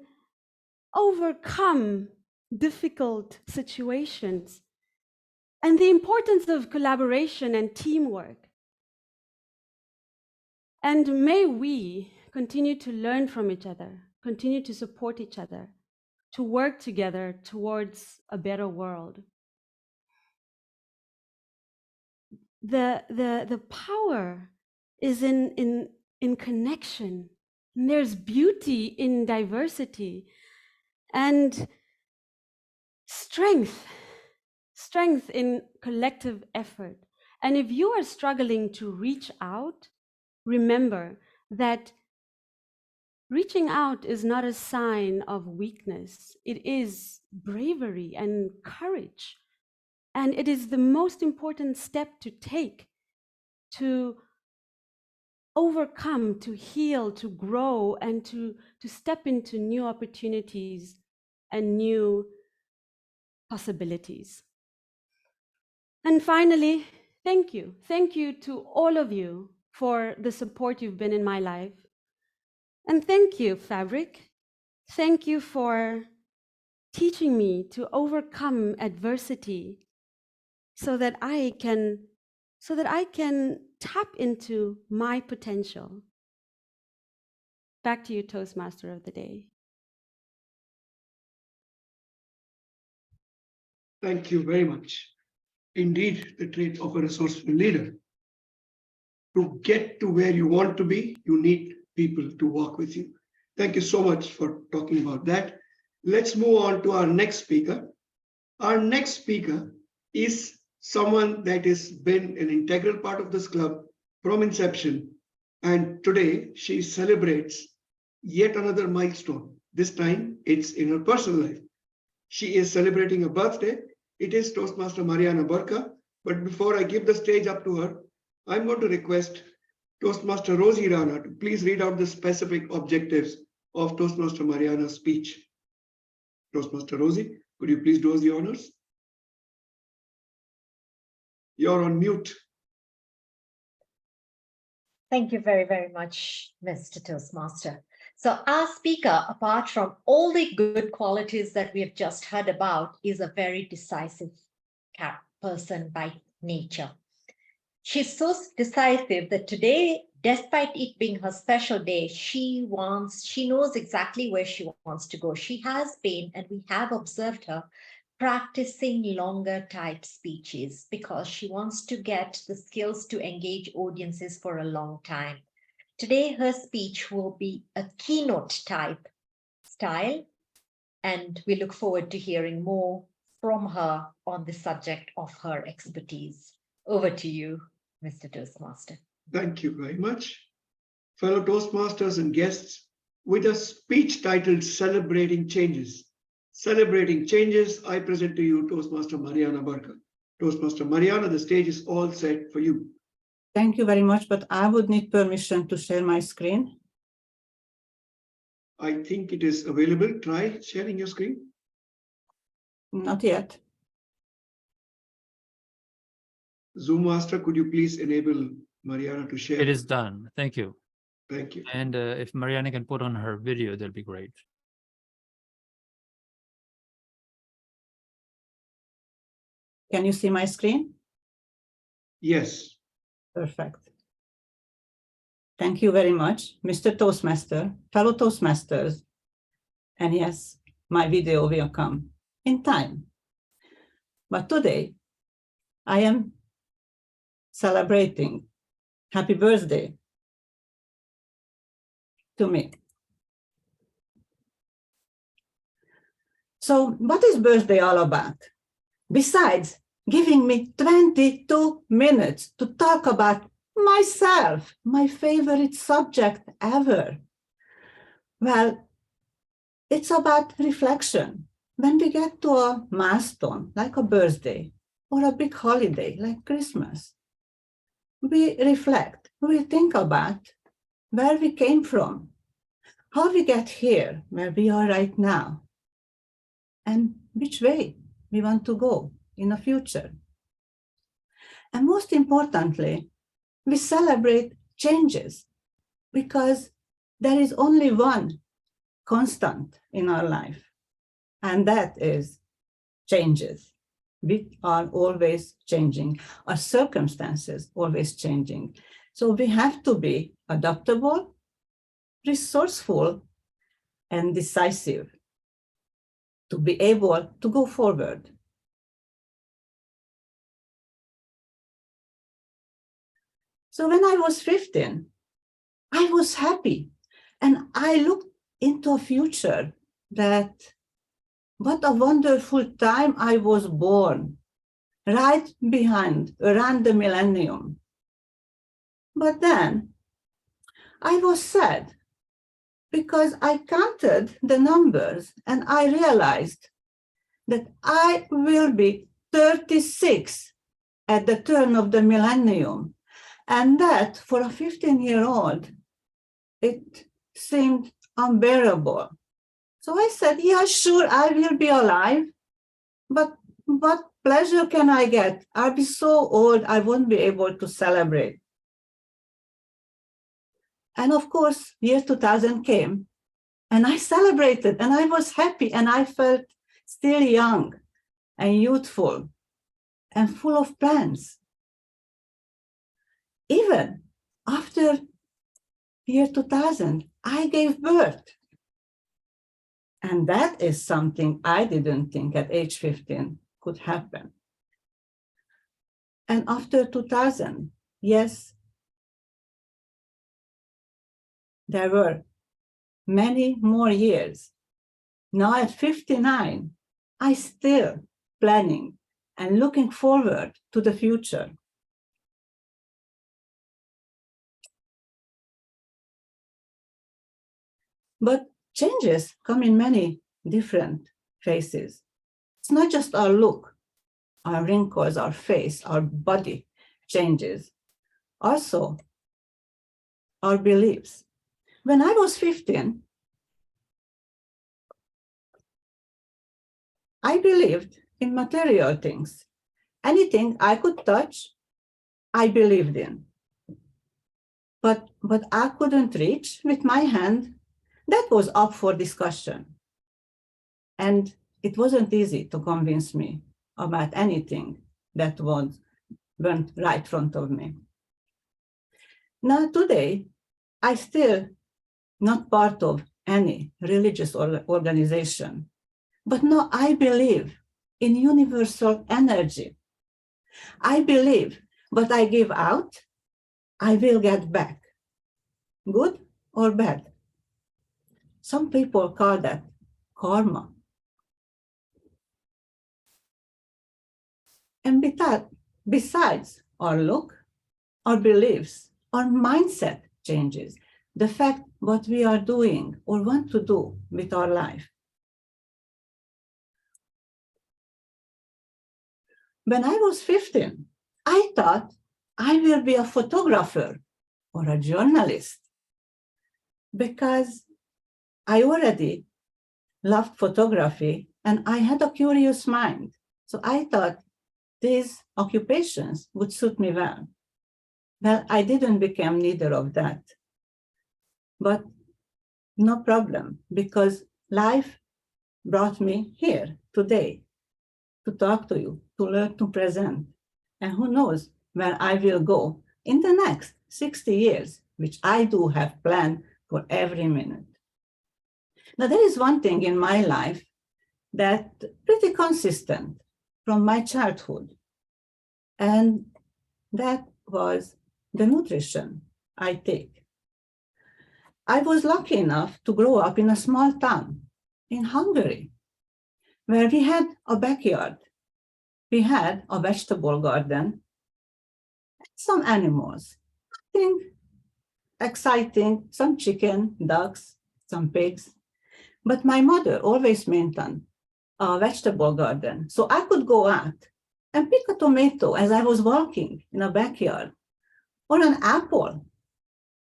overcome difficult situations, and the importance of collaboration and teamwork. And may we continue to learn from each other, continue to support each other, to work together towards a better world. The power is in connection. And there's beauty in diversity and strength in collective effort. And if you are struggling to reach out, remember that reaching out is not a sign of weakness. It is bravery and courage. And it is the most important step to take to overcome, to heal, to grow, and to step into new opportunities and new possibilities. And finally, thank you. Thank you to all of you for the support you've been in my life. And thank you, Fabric. Thank you for teaching me to overcome adversity so that I can tap into my potential. Back to you, Toastmaster of the Day. Thank you very much. Indeed, the trait of a resourceful leader. To get to where you want to be, you need people to walk with you. Thank you so much for talking about that. Let's move on to our next speaker. Our next speaker is someone that has been an integral part of this club from inception. And today she celebrates yet another milestone. This time it's in her personal life. She is celebrating a birthday. It is Toastmaster Marianna Burka. But before I give the stage up to her, I'm going to request Toastmaster Rozy Rana to please read out the specific objectives of Toastmaster Marianna's speech. Toastmaster Rozy, could you please do us the honors? You're on mute. Thank you very, very much, Mr. Toastmaster. So our speaker, apart from all the good qualities that we have just heard about, is a very decisive person by nature. She's so decisive that today, despite it being her special day, she knows exactly where she wants to go. She has been, and we have observed her, practicing longer type speeches because she wants to get the skills to engage audiences for a long time. Today, her speech will be a keynote type style, and we look forward to hearing more from her on the subject of her expertise. Over to you, Mr. Toastmaster. Thank you very much. Fellow Toastmasters and guests, with a speech titled Celebrating Changes. Celebrating Changes, I present to you Toastmaster Marianna Burka. Toastmaster Marianna, the stage is all set for you. Thank you very much, but I would need permission to share my screen. I think it is available. Try sharing your screen. Not yet. Zoom Master, could you please enable Marianna to share? It is done. Thank you. Thank you. And if Marianna can put on her video, that'll be great. Can you see my screen? Yes. Perfect. Thank you very much, Mr. Toastmaster, fellow Toastmasters. And yes, my video will come in time. But today, I am celebrating happy birthday to me. So what is birthday all about? Besides giving me 22 minutes to talk about myself, my favorite subject ever. Well, it's about reflection. When we get to a milestone, like a birthday or a big holiday, like Christmas, we reflect, we think about where we came from, how we get here, where we are right now, and which way we want to go in the future. And most importantly, we celebrate changes because there is only one constant in our life, and that is changes. We are always changing, our circumstances always changing. So we have to be adaptable, resourceful, and decisive to be able to go forward. So when I was 15, I was happy, and I looked into a future that what a wonderful time I was born, right around the millennium. But then I was sad because I counted the numbers and I realized that I will be 36 at the turn of the millennium. And that for a 15-year-old, it seemed unbearable. So I said, yeah, sure, I will be alive, but what pleasure can I get? I'll be so old, I won't be able to celebrate. And of course, year 2000 came, and I celebrated, and I was happy, and I felt still young and youthful and full of plans. Even after year 2000, I gave birth. And that is something I didn't think at age 15 could happen. And after 2000, yes, there were many more years. Now at 59, I'm still planning and looking forward to the future. But changes come in many different phases. It's not just our look, our wrinkles, our face, our body changes. Also, our beliefs. When I was 15, I believed in material things. Anything I could touch, I believed in. But what I couldn't reach with my hand, that was up for discussion. And it wasn't easy to convince me about anything that went right in front of me. Now today, I still not part of any religious organization, but now I believe in universal energy. I believe what I give out, I will get back, good or bad. Some people call that karma. And besides our look, our beliefs, our mindset changes, the fact what we are doing or want to do with our life. When I was 15, I thought I will be a photographer or a journalist because I already loved photography and I had a curious mind. So I thought these occupations would suit me well. Well, I didn't become neither of that, but no problem, because life brought me here today to talk to you, to learn to present. And who knows where I will go in the next 60 years, which I do have planned for every minute. Now, there is one thing in my life that's pretty consistent from my childhood, and that was the nutrition I take. I was lucky enough to grow up in a small town in Hungary, where we had a backyard. We had a vegetable garden, some animals, nothing exciting, some chicken, ducks, some pigs. But my mother always maintained a vegetable garden. So I could go out and pick a tomato as I was walking in a backyard, or an apple,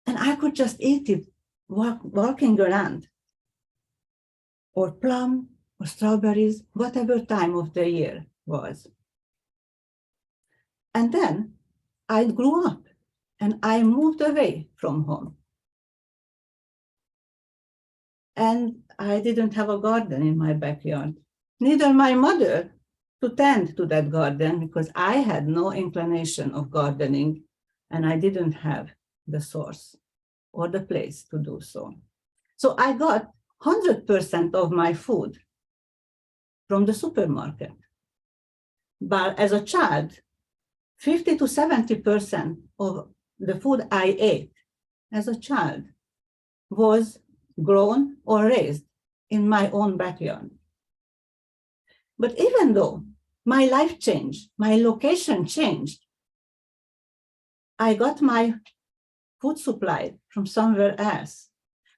and I could just eat it walking around, or plum, or strawberries, whatever time of the year was. And then I grew up and I moved away from home. And I didn't have a garden in my backyard, neither my mother to tend to that garden, because I had no inclination of gardening and I didn't have the source or the place to do so. So I got 100% of my food from the supermarket. But as a child, 50 to 70% of the food I ate as a child was grown or raised in my own backyard. But even though my life changed, my location changed, I got my food supply from somewhere else,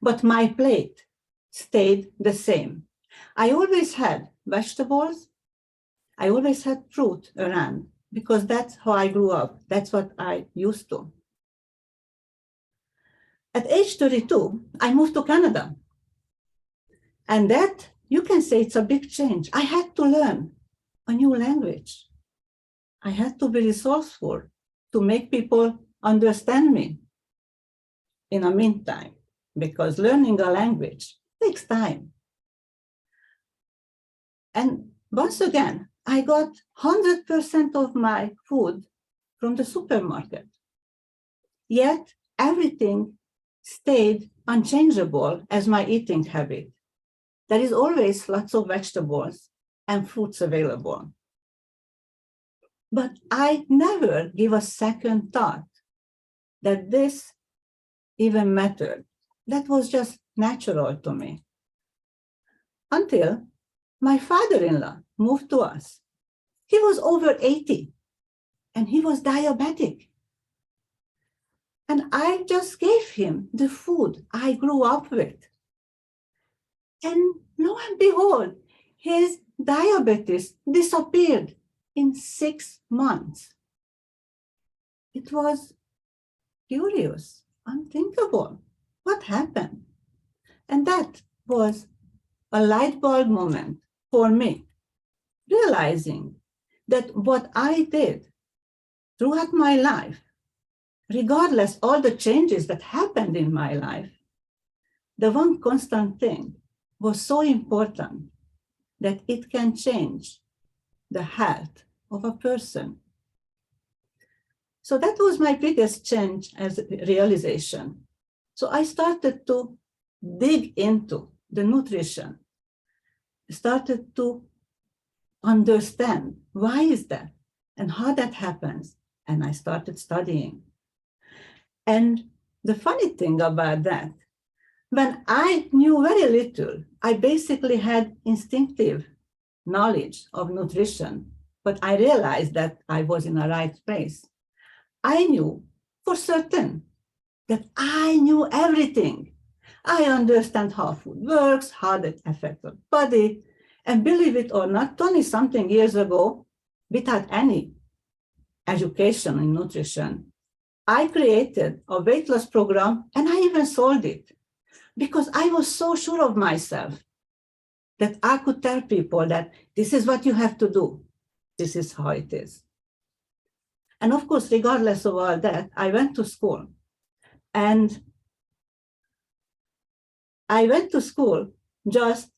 but my plate stayed the same. I always had vegetables, I always had fruit around, because that's how I grew up. That's what I used to. At age 32, I moved to Canada. And that, you can say it's a big change. I had to learn a new language. I had to be resourceful to make people understand me in the meantime, because learning a language takes time. And once again, I got 100% of my food from the supermarket. Yet everything stayed unchangeable as my eating habit. There is always lots of vegetables and fruits available. But I never give a second thought that this even mattered. That was just natural to me. Until my father-in-law moved to us. He was over 80 and he was diabetic. And I just gave him the food I grew up with. And lo and behold, his diabetes disappeared in 6 months. It was curious, unthinkable. What happened? And that was a light bulb moment for me, realizing that what I did throughout my life, regardless all the changes that happened in my life, the one constant thing was so important that it can change the health of a person. So that was my biggest change as a realization. So I started to dig into the nutrition, started to understand why is that and how that happens. And I started studying. And the funny thing about that, when I knew very little, I basically had instinctive knowledge of nutrition. but I realized that I was in the right place. I knew for certain that I knew everything. I understand how food works, how it affects the body. And believe it or not, 20-something years ago, without any education in nutrition, I created a weight loss program and I even sold it because I was so sure of myself that I could tell people that this is what you have to do. This is how it is. And of course, regardless of all that, I went to school. And I went to school just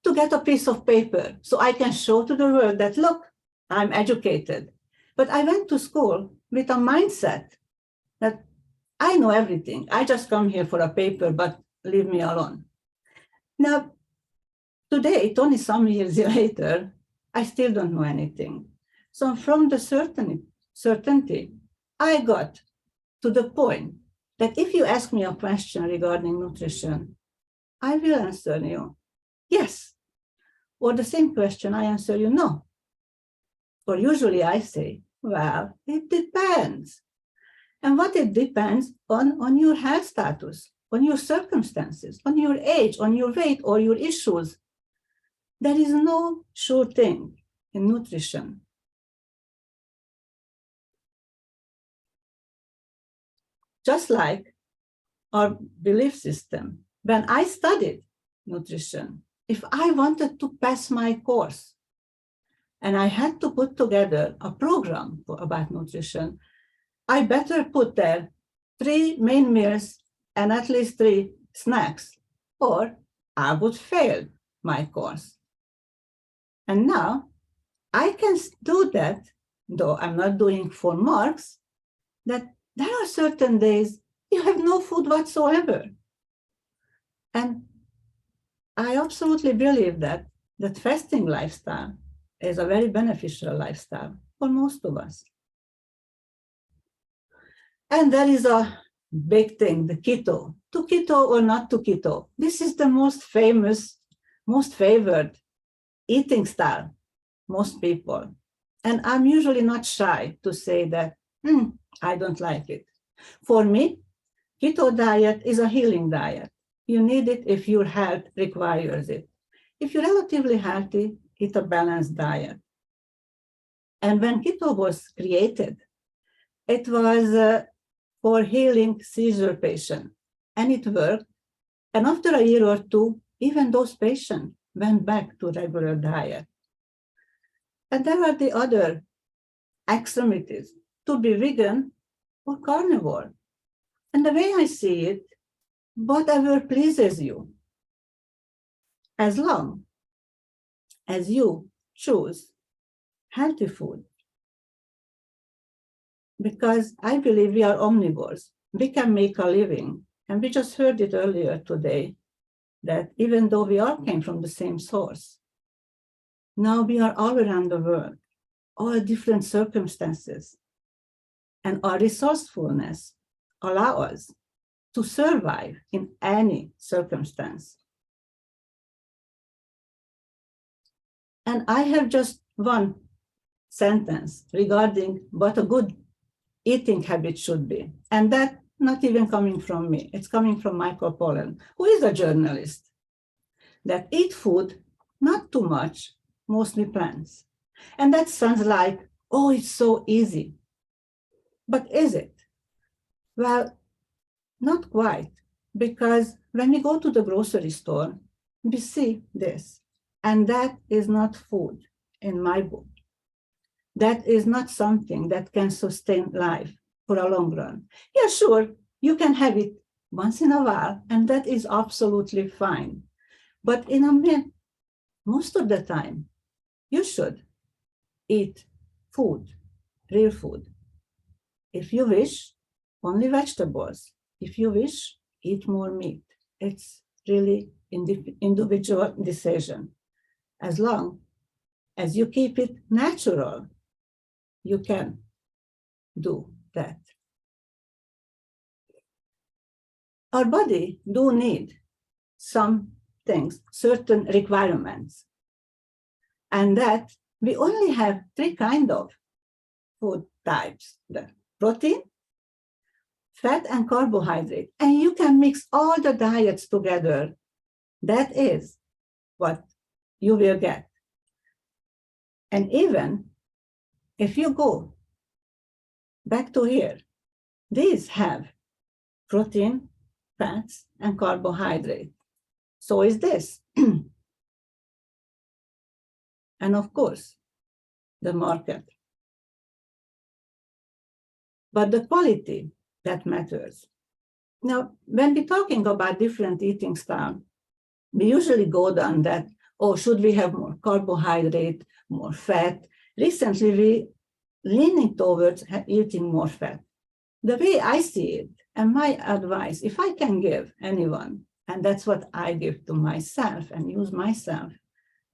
to get a piece of paper so I can show to the world that, look, I'm educated. But I went to school with a mindset that I know everything. I just come here for a paper, but leave me alone. Now, today, 20-some years later, I still don't know anything. So from the certainty, I got to the point that if you ask me a question regarding nutrition, I will answer you yes. Or the same question, I answer you no. Or usually I say, well, it depends. And what it depends on your health status, on your circumstances, on your age, on your weight, or your issues. There is no sure thing in nutrition. Just like our belief system, when I studied nutrition, if I wanted to pass my course and I had to put together a program about nutrition, I better put there 3 main meals and at least 3 snacks, or I would fail my course. And now I can do that, though I'm not doing for marks, that there are certain days you have no food whatsoever. And I absolutely believe that fasting lifestyle is a very beneficial lifestyle for most of us. And there is a big thing, the keto. To keto or not to keto. This is the most famous, most favored eating style, most people. And I'm usually not shy to say that, I don't like it. For me, keto diet is a healing diet. You need it if your health requires it. If you're relatively healthy, eat a balanced diet. And when keto was created, it was for healing seizure patients, and it worked. And after a year or two, even those patients went back to regular diet. And there are the other extremities, to be vegan or carnivore. And the way I see it, whatever pleases you, as long as you choose healthy food. Because I believe we are omnivores. We can make a living. And we just heard it earlier today, that even though we all came from the same source, now we are all around the world, all different circumstances. And our resourcefulness allows us to survive in any circumstance. And I have just one sentence regarding what a good eating habit should be. And that not even coming from me, it's coming from Michael Pollan, who is a journalist, that eat food, not too much, mostly plants. And that sounds like, oh, it's so easy. But is it? Well, not quite, because when we go to the grocery store, we see this, and that is not food in my book. That is not something that can sustain life for a long run. Yeah, sure, you can have it once in a while, and that is absolutely fine. But in a minute, most of the time, you should eat food, real food. If you wish, only vegetables. If you wish, eat more meat. It's really individual decision. As long as you keep it natural, you can do that. Our body do need some things, certain requirements. And that we only have three kinds of food types: the protein, fat, and carbohydrate. And you can mix all the diets together. That is what you will get. And even if you go back to here, these have protein, fats, and carbohydrate. So is this. And of course, the market. But the quality that matters. Now, when we're talking about different eating style, we usually go down that, oh, should we have more carbohydrate, more fat? Recently, we leaning towards eating more fat. The way I see it, and my advice, if I can give anyone, and that's what I give to myself and use myself,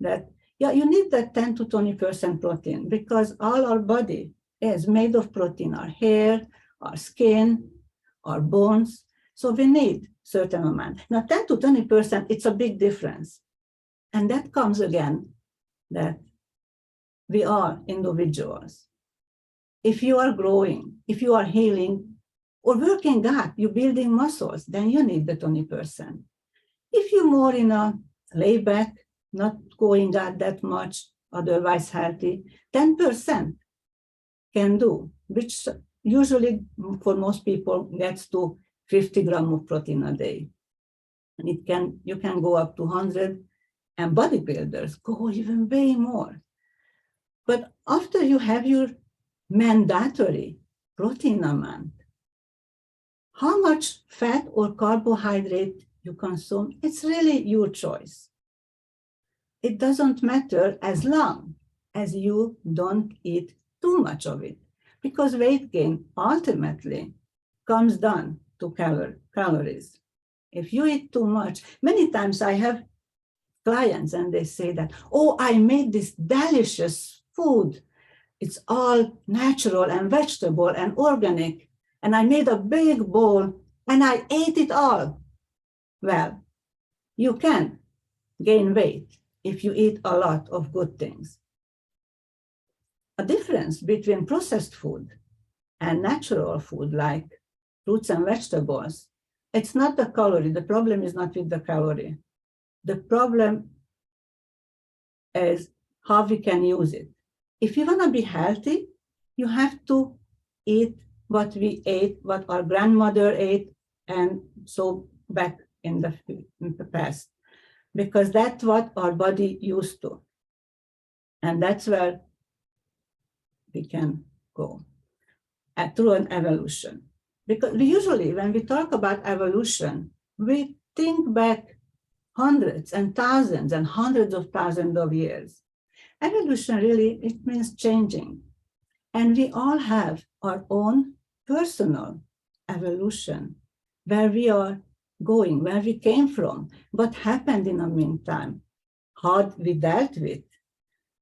that yeah, you need that 10 to 20% protein because all our body is made of protein, our hair, our skin, our bones. So we need certain amount. Now 10 to 20%, it's a big difference. And that comes again that we are individuals. If you are growing, if you are healing or working out, you're building muscles, then you need the 20%. If you're more in a layback, not going out that much, otherwise healthy, 10% can do, which usually for most people gets to 50 grams of protein a day. And you can go up to 100, and bodybuilders go even way more. But after you have your mandatory protein amount, how much fat or carbohydrate you consume, it's really your choice. It doesn't matter as long as you don't eat too much of it, because weight gain ultimately comes down to calories. If you eat too much, many times I have clients and they say that, oh, I made this delicious food. It's all natural and vegetable and organic. And I made a big bowl and I ate it all. Well, you can gain weight if you eat a lot of good things. A difference between processed food and natural food like fruits and vegetables, it's not the calorie. The problem is not with the calorie. The problem is how we can use it. If you want to be healthy, you have to eat what we ate, what our grandmother ate, and so back in the past, because that's what our body used to. And that's where we can go through an evolution. Because we usually, when we talk about evolution, we think back hundreds and thousands and hundreds of thousands of years. Evolution really, it means changing. And we all have our own personal evolution, where we are going, where we came from, what happened in the meantime, how we dealt with,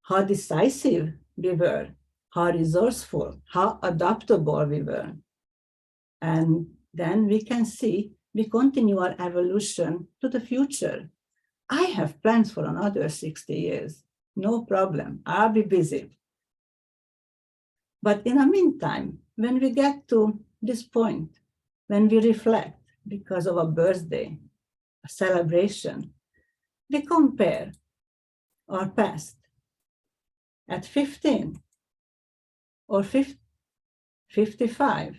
how decisive we were, how resourceful, how adaptable we were. And then we can see we continue our evolution to the future. I have plans for another 60 years. No problem. I'll be busy. But in the meantime, when we get to this point, when we reflect because of a birthday, a celebration, we compare our past at 15 or 55.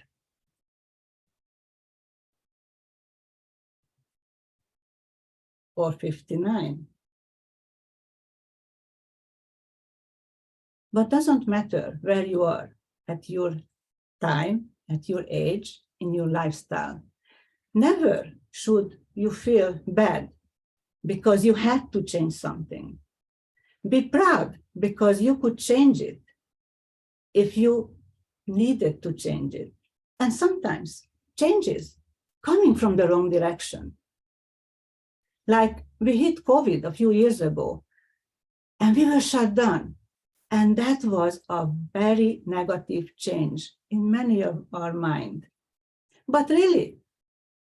Or 59. But doesn't matter where you are at your time, at your age, in your lifestyle. Never should you feel bad because you had to change something. Be proud because you could change it if you needed to change it. And sometimes changes coming from the wrong direction. Like we hit COVID a few years ago and we were shut down. And that was a very negative change in many of our mind. But really,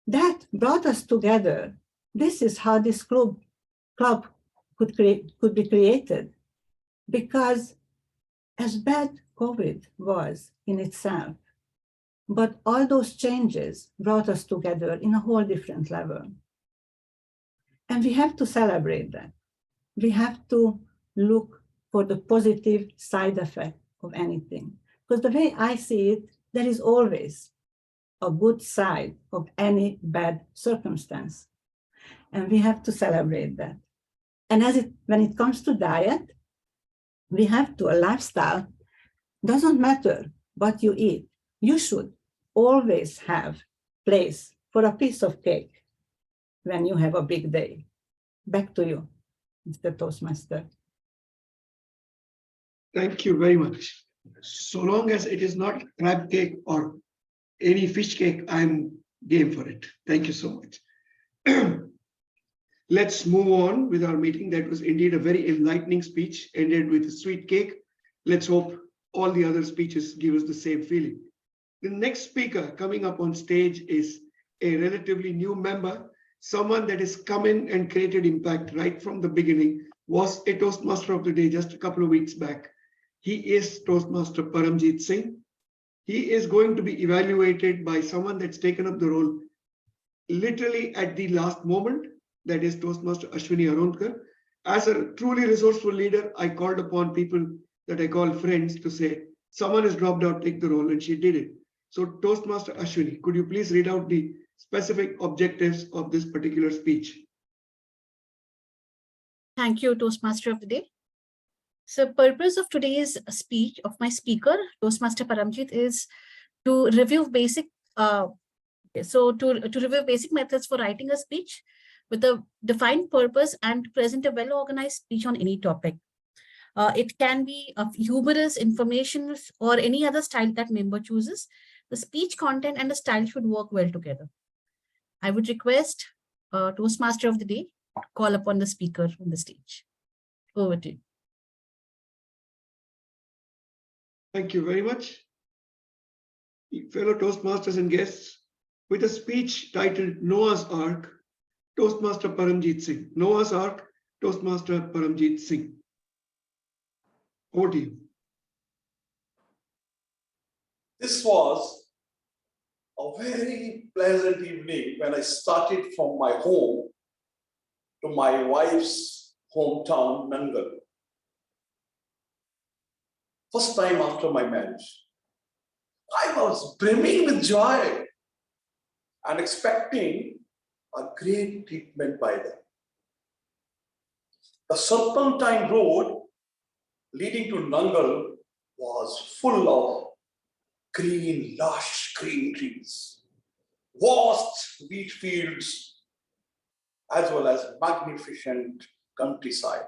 that brought us together. This is how this club could be created. Because as bad COVID was in itself, but all those changes brought us together in a whole different level. And we have to celebrate that. We have to look for the positive side effect of anything. Because the way I see it, there is always a good side of any bad circumstance. And we have to celebrate that. And when it comes to diet, we have to, a lifestyle, doesn't matter what you eat. You should always have place for a piece of cake when you have a big day. Back to you, Mr. Toastmaster. Thank you very much. So long as it is not crab cake or any fish cake, I'm game for it. Thank you so much. Let's move on with our meeting. That was indeed a very enlightening speech, ended with a sweet cake. Let's hope all the other speeches give us the same feeling. The next speaker coming up on stage is a relatively new member, someone that has come in and created impact right from the beginning, was a Toastmaster of the Day just a couple of weeks back. He is Toastmaster Paramjit Singh. He is going to be evaluated by someone that's taken up the role literally at the last moment, that is Toastmaster Ashwini Aronkar. As a truly resourceful leader, I called upon people that I call friends to say, someone has dropped out, take the role, and she did it. So Toastmaster Ashwini, could you please read out the specific objectives of this particular speech? Thank you, Toastmaster of the Day. So purpose of today's speech of my speaker, Toastmaster Paramjit, is to review basic review basic methods for writing a speech with a defined purpose and to present a well-organized speech on any topic. It can be of humorous, information, or any other style that member chooses. The speech content and the style should work well together. I would request Toastmaster of the Day to call upon the speaker on the stage. Over to you. Thank you very much. Fellow Toastmasters and guests, with a speech titled Noah's Ark, Toastmaster Paramjit Singh. Noah's Ark, Toastmaster Paramjit Singh. Over to you. This was a very pleasant evening when I started from my home to my wife's hometown, Nangal. First time after my marriage. I was brimming with joy and expecting a great treatment by them. The serpentine road leading to Nangal was full of green, lush green trees, vast wheat fields, as well as magnificent countryside.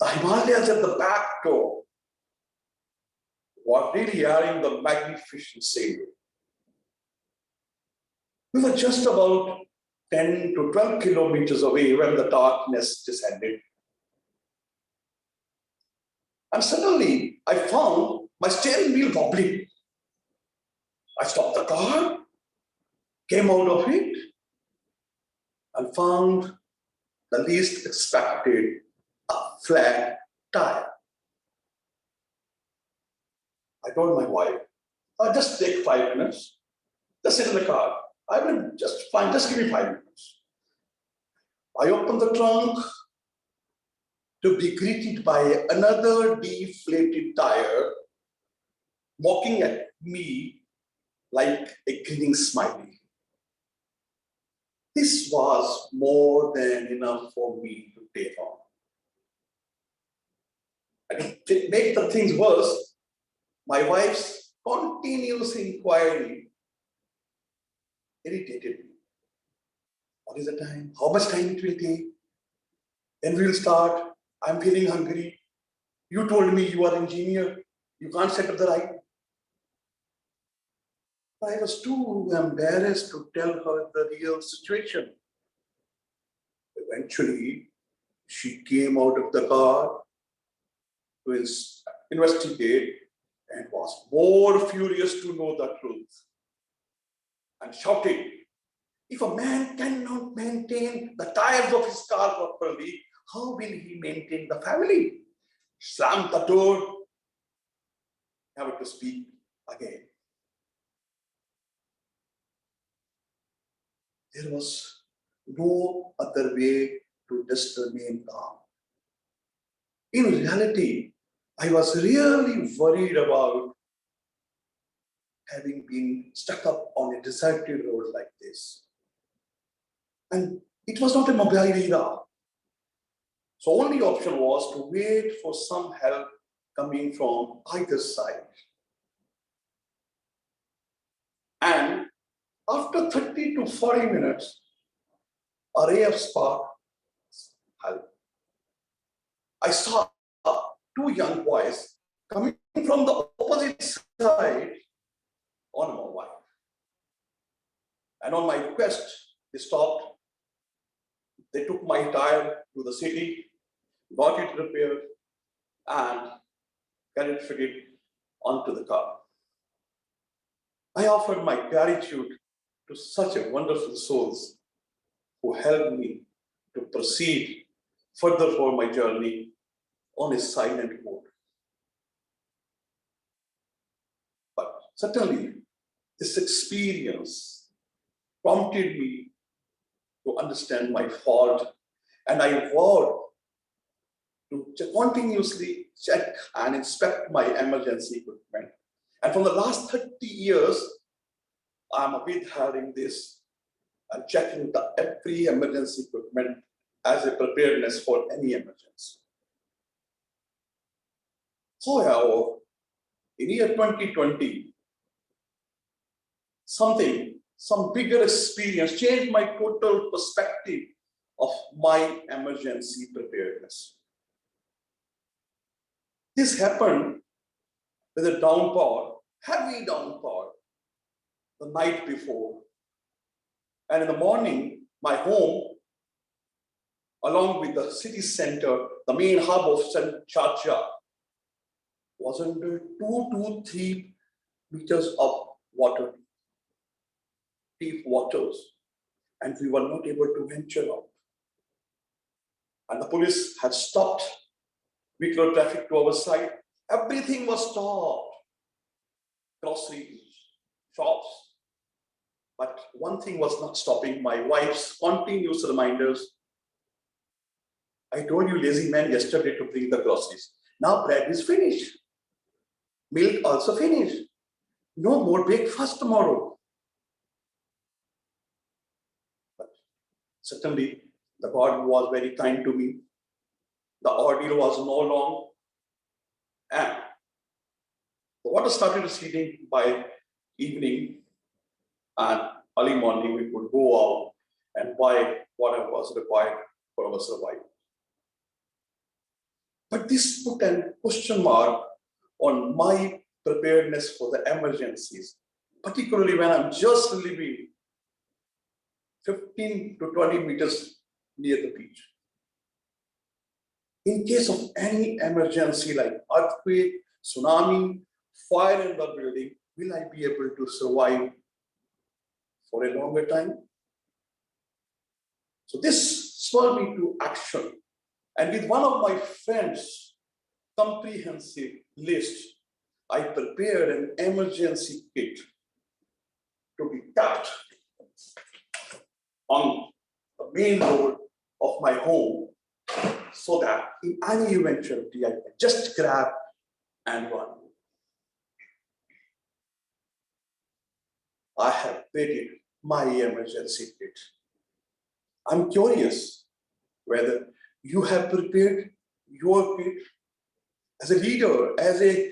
The Himalayas at the back door were really adding the magnificent scenery. We were just about 10 to 12 kilometers away when the darkness descended. And suddenly I found my steering wheel wobbling. I stopped the car, came out of it, and found the least expected, a flat tire. I told my wife, just take 5 minutes, just sit in the car. I will just fine, just give me 5 minutes. I opened the trunk to be greeted by another deflated tire, mocking at me like a grinning smiley. This was more than enough for me to take on. And to make the things worse, my wife's continuous inquiry irritated me. What is the time? How much time it will take? When we will start? I'm feeling hungry. You told me you are an engineer. You can't set up the light. I was too embarrassed to tell her the real situation. Eventually, she came out of the car to investigate and was more furious to know the truth and shouted, if a man cannot maintain the tires of his car properly, how will he maintain the family? Slammed the door never to speak again. There was no other way to just remain calm. In reality, I was really worried about having been stuck up on a deserted road like this. And it was not a mobile either. So only option was to wait for some help coming from either side. And after 30 to 40 minutes, a ray of spark helped. I saw two young boys coming from the opposite side on a mobile. And on my request, they stopped. They took my tire to the city, got it repaired, and got it fitted onto the car. I offered my gratitude to such a wonderful souls who helped me to proceed further for my journey on a silent mode. But certainly, this experience prompted me to understand my fault, and I vowed to continuously check and inspect my emergency equipment. And for the last 30 years, I'm withholding this and checking every emergency equipment as a preparedness for any emergency. However, in year 2020, some bigger experience changed my total perspective of my emergency preparedness. This happened with a downpour, heavy downpour, the night before. And in the morning, my home, along with the city center, the main hub of Charcha, was under 2 to 3 meters of water, deep waters, and we were not able to venture out. And the police had stopped Winkler traffic to our side. Everything was stopped. Groceries, shops. But one thing was not stopping: my wife's continuous reminders. I told you, lazy man, yesterday to bring the groceries. Now bread is finished. Milk also finished. No more breakfast tomorrow. But certainly, the God was very kind to me. The ordeal was no long, and the water started receding by evening, and early morning we could go out and buy whatever was required for our survival. But this put a question mark on my preparedness for the emergencies, particularly when I'm just living 15 to 20 meters near the beach. In case of any emergency like earthquake, tsunami, fire in the building, will I be able to survive for a longer time? So this spurred me to action. And with one of my friends' comprehensive list, I prepared an emergency kit to be kept on the main road of my home, so that in any eventuality, I can just grab and run. I have created my emergency kit. I'm curious whether you have prepared your kit. As a leader, as a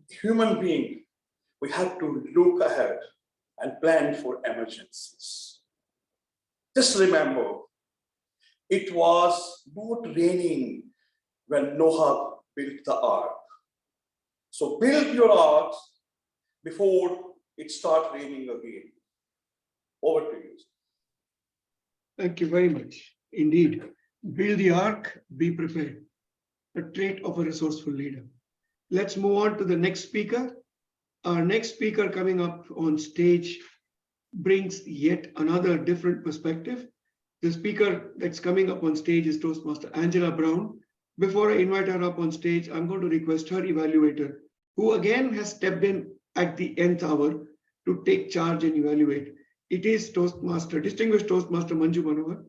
human being, we have to look ahead and plan for emergencies. Just remember, it was not raining when Noah built the ark. So build your arks before it starts raining again. Over to you. Thank you very much. Indeed, build the ark, be prepared. A trait of a resourceful leader. Let's move on to the next speaker. Our next speaker coming up on stage brings yet another different perspective. The speaker that's coming up on stage is Toastmaster Angela Brown. Before I invite her up on stage, I'm going to request her evaluator who again has stepped in at the nth hour to take charge and evaluate. It is distinguished Toastmaster Manju Manohar.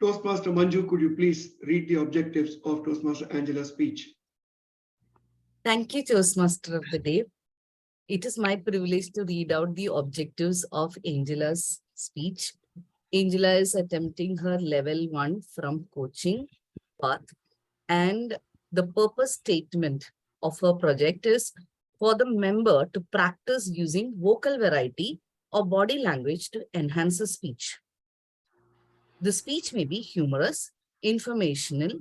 Toastmaster Manju, could you please read the objectives of Toastmaster Angela's speech? Thank you, Toastmaster of the Day. It is my privilege to read out the objectives of Angela's speech. Angela is attempting her level 1 from coaching path, and the purpose statement of her project is for the member to practice using vocal variety or body language to enhance the speech. The speech may be humorous, informational,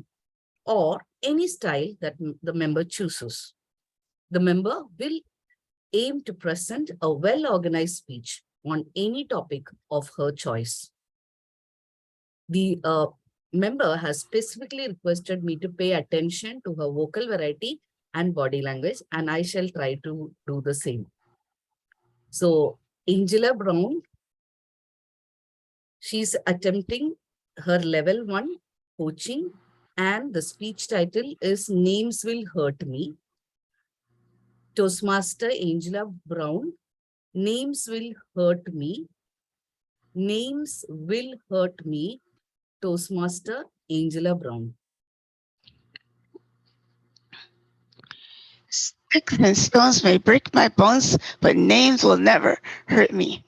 or any style that the member chooses. The member will aim to present a well-organized speech on any topic of her choice. The member has specifically requested me to pay attention to her vocal variety and body language, and I shall try to do the same. So, Angela Brown, she's attempting her level 1 coaching, and the speech title is Names Will Hurt Me. Toastmaster Angela Brown, Names Will Hurt Me. Names Will Hurt Me. Toastmaster Angela Brown. Sticks and stones may break my bones, but names will never hurt me.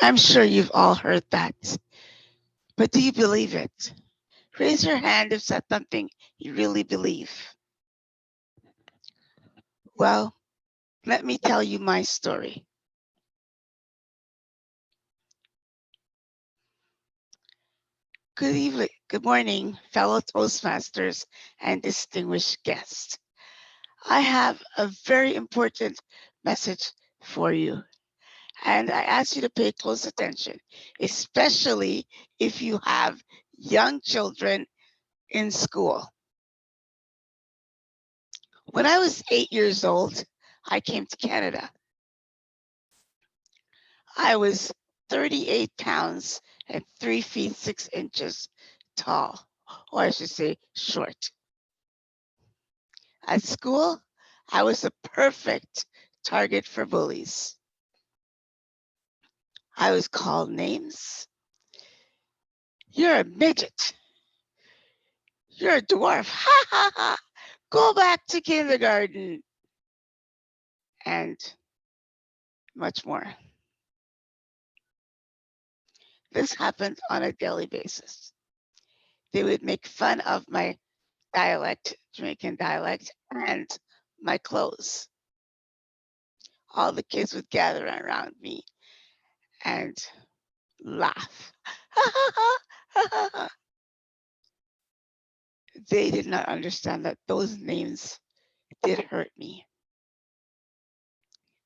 I'm sure you've all heard that. But do you believe it? Raise your hand if that's something you really believe. Well, let me tell you my story. Good evening, good morning, fellow Toastmasters and distinguished guests. I have a very important message for you, and I ask you to pay close attention, especially if you have young children in school. When I was 8 years old, I came to Canada. I was 38 pounds and 3 feet 6 inches tall, or I should say short. At school, I was a perfect target for bullies. I was called names. You're a midget. You're a dwarf. Ha ha ha. Go back to kindergarten. And much more. This happened on a daily basis. They would make fun of my dialect, Jamaican dialect, and my clothes. All the kids would gather around me and laugh. They did not understand that those names did hurt me.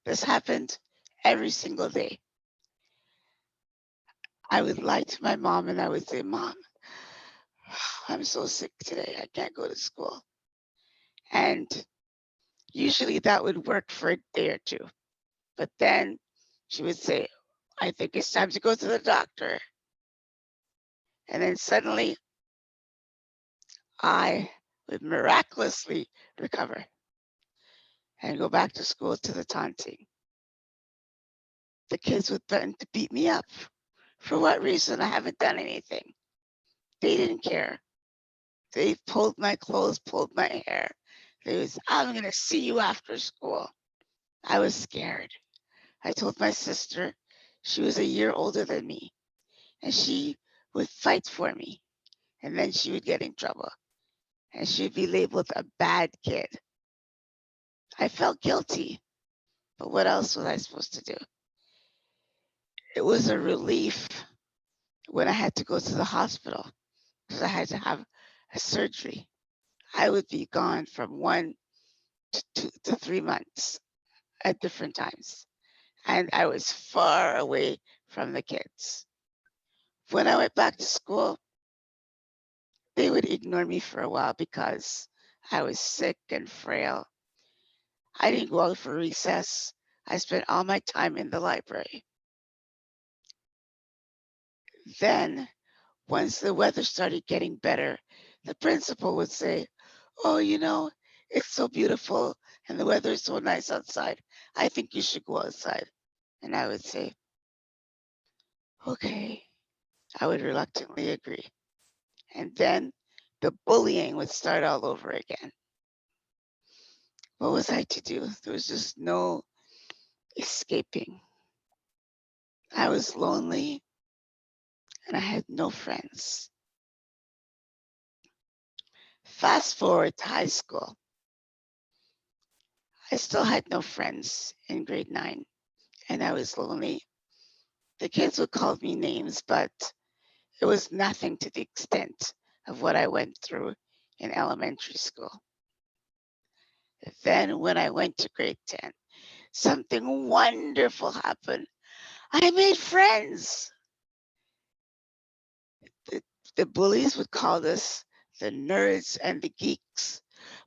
This happened every single day. I would lie to my mom and I would say, Mom, I'm so sick today. I can't go to school. And usually that would work for a day or two. But then she would say, I think it's time to go to the doctor. And then suddenly I would miraculously recover and go back to school to the taunting. The kids would threaten to beat me up. For what reason? I haven't done anything. They didn't care. They pulled my clothes, pulled my hair. They was, I'm gonna see you after school. I was scared. I told my sister, she was a year older than me, and she would fight for me. And then she would get in trouble, and she'd be labeled a bad kid. I felt guilty, but what else was I supposed to do? It was a relief when I had to go to the hospital because I had to have a surgery. I would be gone from 1 to 2 to 3 months at different times. And I was far away from the kids. When I went back to school, they would ignore me for a while because I was sick and frail. I didn't go out for recess. I spent all my time in the library. Then, once the weather started getting better, the principal would say, oh, you know, it's so beautiful and the weather is so nice outside. I think you should go outside. And I would say, okay, I would reluctantly agree. And then the bullying would start all over again. What was I to do? There was just no escaping. I was lonely and I had no friends. Fast forward to high school. I still had no friends in grade 9 and I was lonely. The kids would call me names, but it was nothing to the extent of what I went through in elementary school. Then when I went to grade 10, something wonderful happened. I made friends. The bullies would call us the nerds and the geeks,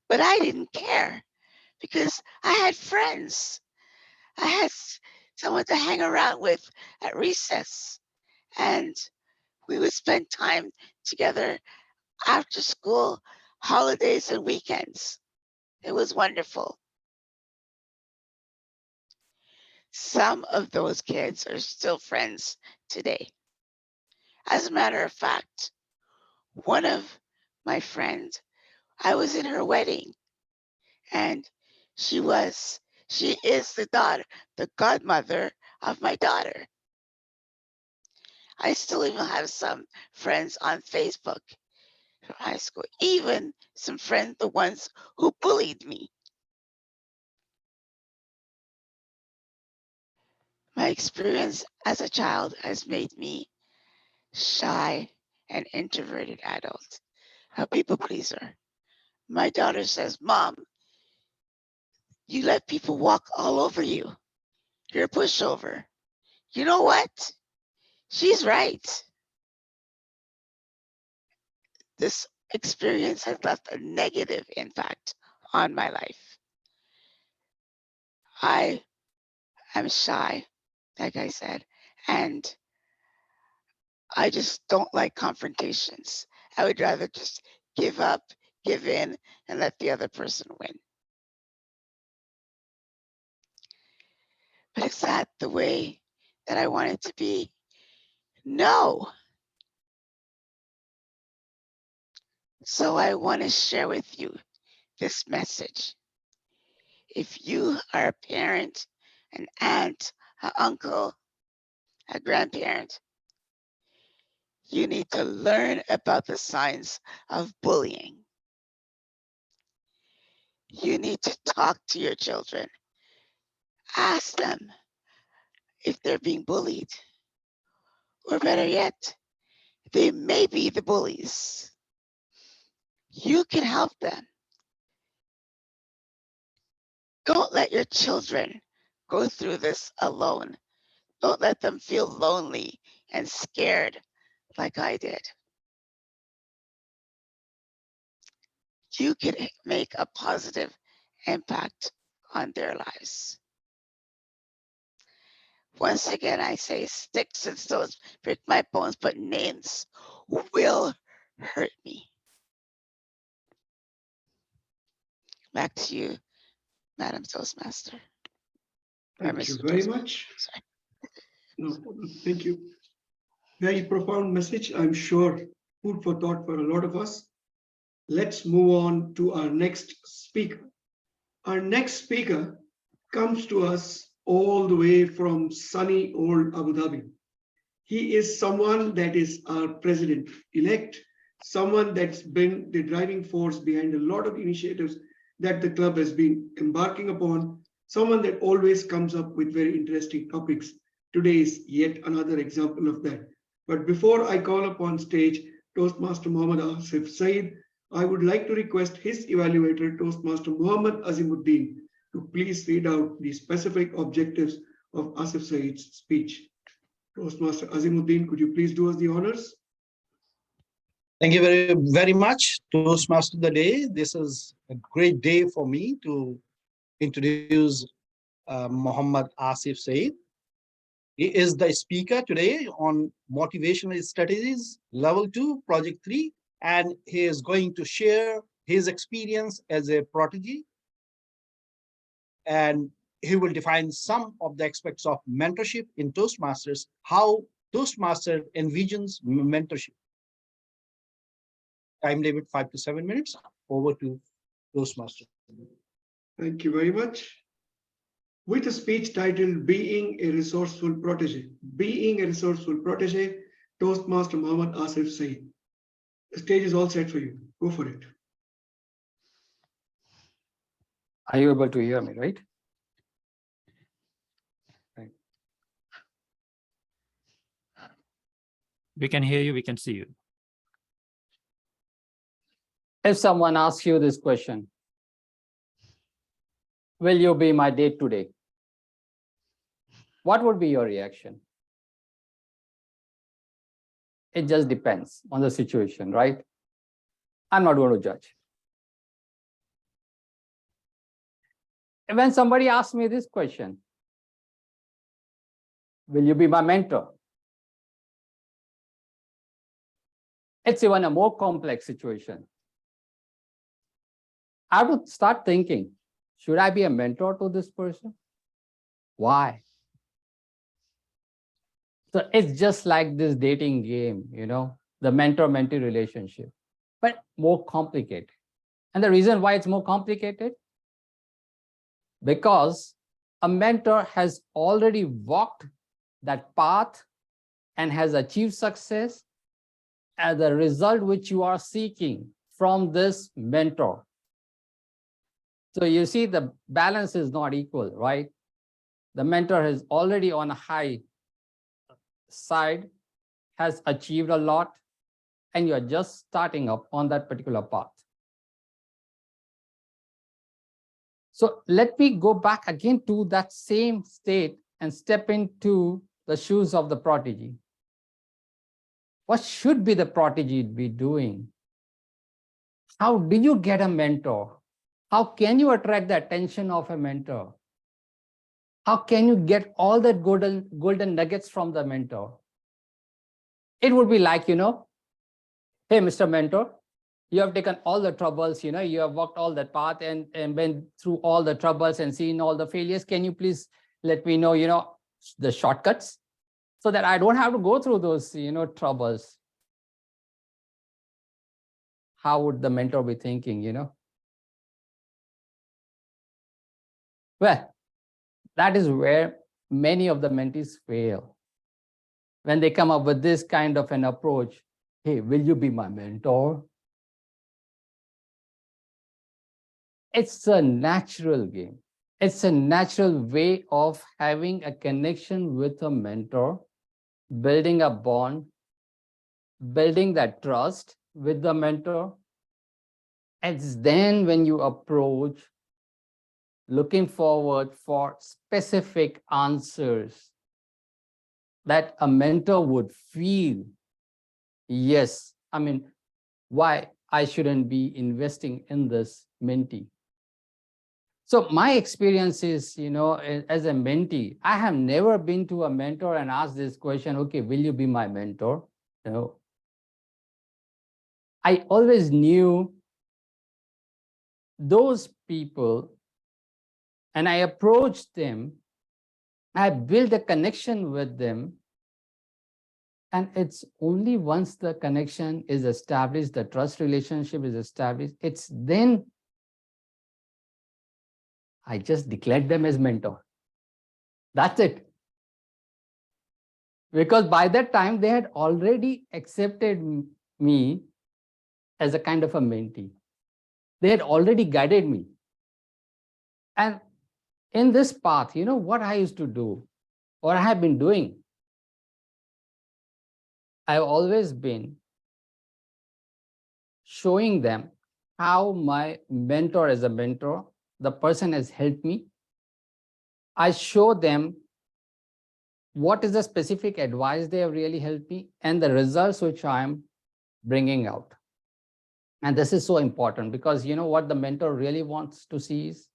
but I didn't care because I had friends. I had someone to hang around with at recess, and we would spend time together after school, holidays and weekends. It was wonderful. Some of those kids are still friends today. As a matter of fact, one of my friends, I was in her wedding, and she is the godmother of my daughter. I still even have some friends on Facebook from high school, even some friends, the ones who bullied me. My experience as a child has made me shy and introverted adult, a people pleaser. My daughter says, Mom, you let people walk all over you. You're a pushover. You know what? She's right. This experience has left a negative impact on my life. I am shy, like I said, and I just don't like confrontations. I would rather just give up, give in, and let the other person win. But is that the way that I want it to be? No. So I want to share with you this message. If you are a parent, an aunt, an uncle, a grandparent, you need to learn about the signs of bullying. You need to talk to your children. Ask them if they're being bullied. Or better yet, they may be the bullies. You can help them. Don't let your children go through this alone. Don't let them feel lonely and scared like I did. You can make a positive impact on their lives. Once again, I say sticks and stones break my bones, but names will hurt me. Back to you, Madam Toastmaster. Thank you very much. No, thank you. Very profound message. I'm sure food for thought for a lot of us. Let's move on to our next speaker. Our next speaker comes to us all the way from sunny old Abu Dhabi. He is someone that is our president-elect, someone that's been the driving force behind a lot of initiatives that the club has been embarking upon, someone that always comes up with very interesting topics. Today is yet another example of that. But before I call upon stage Toastmaster Mohammad Asif Saiyed, I would like to request his evaluator, Toastmaster Mohammad Azimuddin, to please read out the specific objectives of Asif Sayyid's speech. Toastmaster Azimuddin, could you please do us the honors? Thank you very, very much, Toastmaster of the Day. This is a great day for me to introduce Mohammad Asif Sayyed. He is the speaker today on Motivational Strategies, Level 2, Project 3, and he is going to share his experience as a protege and he will define some of the aspects of mentorship in Toastmasters, how Toastmaster envisions mentorship. Time limit 5 to 7 minutes. Over to Toastmaster. Thank you very much. With a speech titled Being a Resourceful Protege. Being a Resourceful Protege, Toastmaster Mohmad Asif Saiyed. The stage is all set for you. Go for it. Are you able to hear me, right? Right. We can hear you, we can see you. If someone asks you this question, will you be my date today? What would be your reaction? It just depends on the situation, right? I'm not going to judge. When somebody asks me this question, will you be my mentor? It's even a more complex situation. I would start thinking, should I be a mentor to this person? Why? So it's just like this dating game, you know, the mentor-mentee relationship, but more complicated. And the reason why it's more complicated, because a mentor has already walked that path and has achieved success as a result which you are seeking from this mentor. So you see the balance is not equal, right? The mentor is already on a high side, has achieved a lot, and you're just starting up on that particular path. So let me go back again to that same state and step into the shoes of the protege. What should be the protege be doing? How do you get a mentor? How can you attract the attention of a mentor? How can you get all the golden nuggets from the mentor? It would be like, you know, hey, Mr. Mentor, you have taken all the troubles, you know, you have walked all that path and been through all the troubles and seen all the failures. Can you please let me know, you know, the shortcuts so that I don't have to go through those, you know, troubles? How would the mentor be thinking, you know? Well, that is where many of the mentees fail. When they come up with this kind of an approach, hey, will you be my mentor? It's a natural game. It's a natural way of having a connection with a mentor, building a bond, building that trust with the mentor. It's then when you approach, looking forward for specific answers that a mentor would feel, yes, I mean, why I shouldn't be investing in this mentee. So my experience is, you know, as a mentee, I have never been to a mentor and asked this question, okay, will you be my mentor? No. I always knew those people and I approached them. I built a connection with them. And it's only once the connection is established, the trust relationship is established, it's then I just declared them as mentor. That's it. Because by that time, they had already accepted me as a kind of a mentee. They had already guided me. And in this path, you know what I used to do, or I have been doing, I've always been showing them how my mentor as a mentor, the person has helped me. I show them what is the specific advice they have really helped me and the results which I'm bringing out. And this is so important because you know what the mentor really wants to see is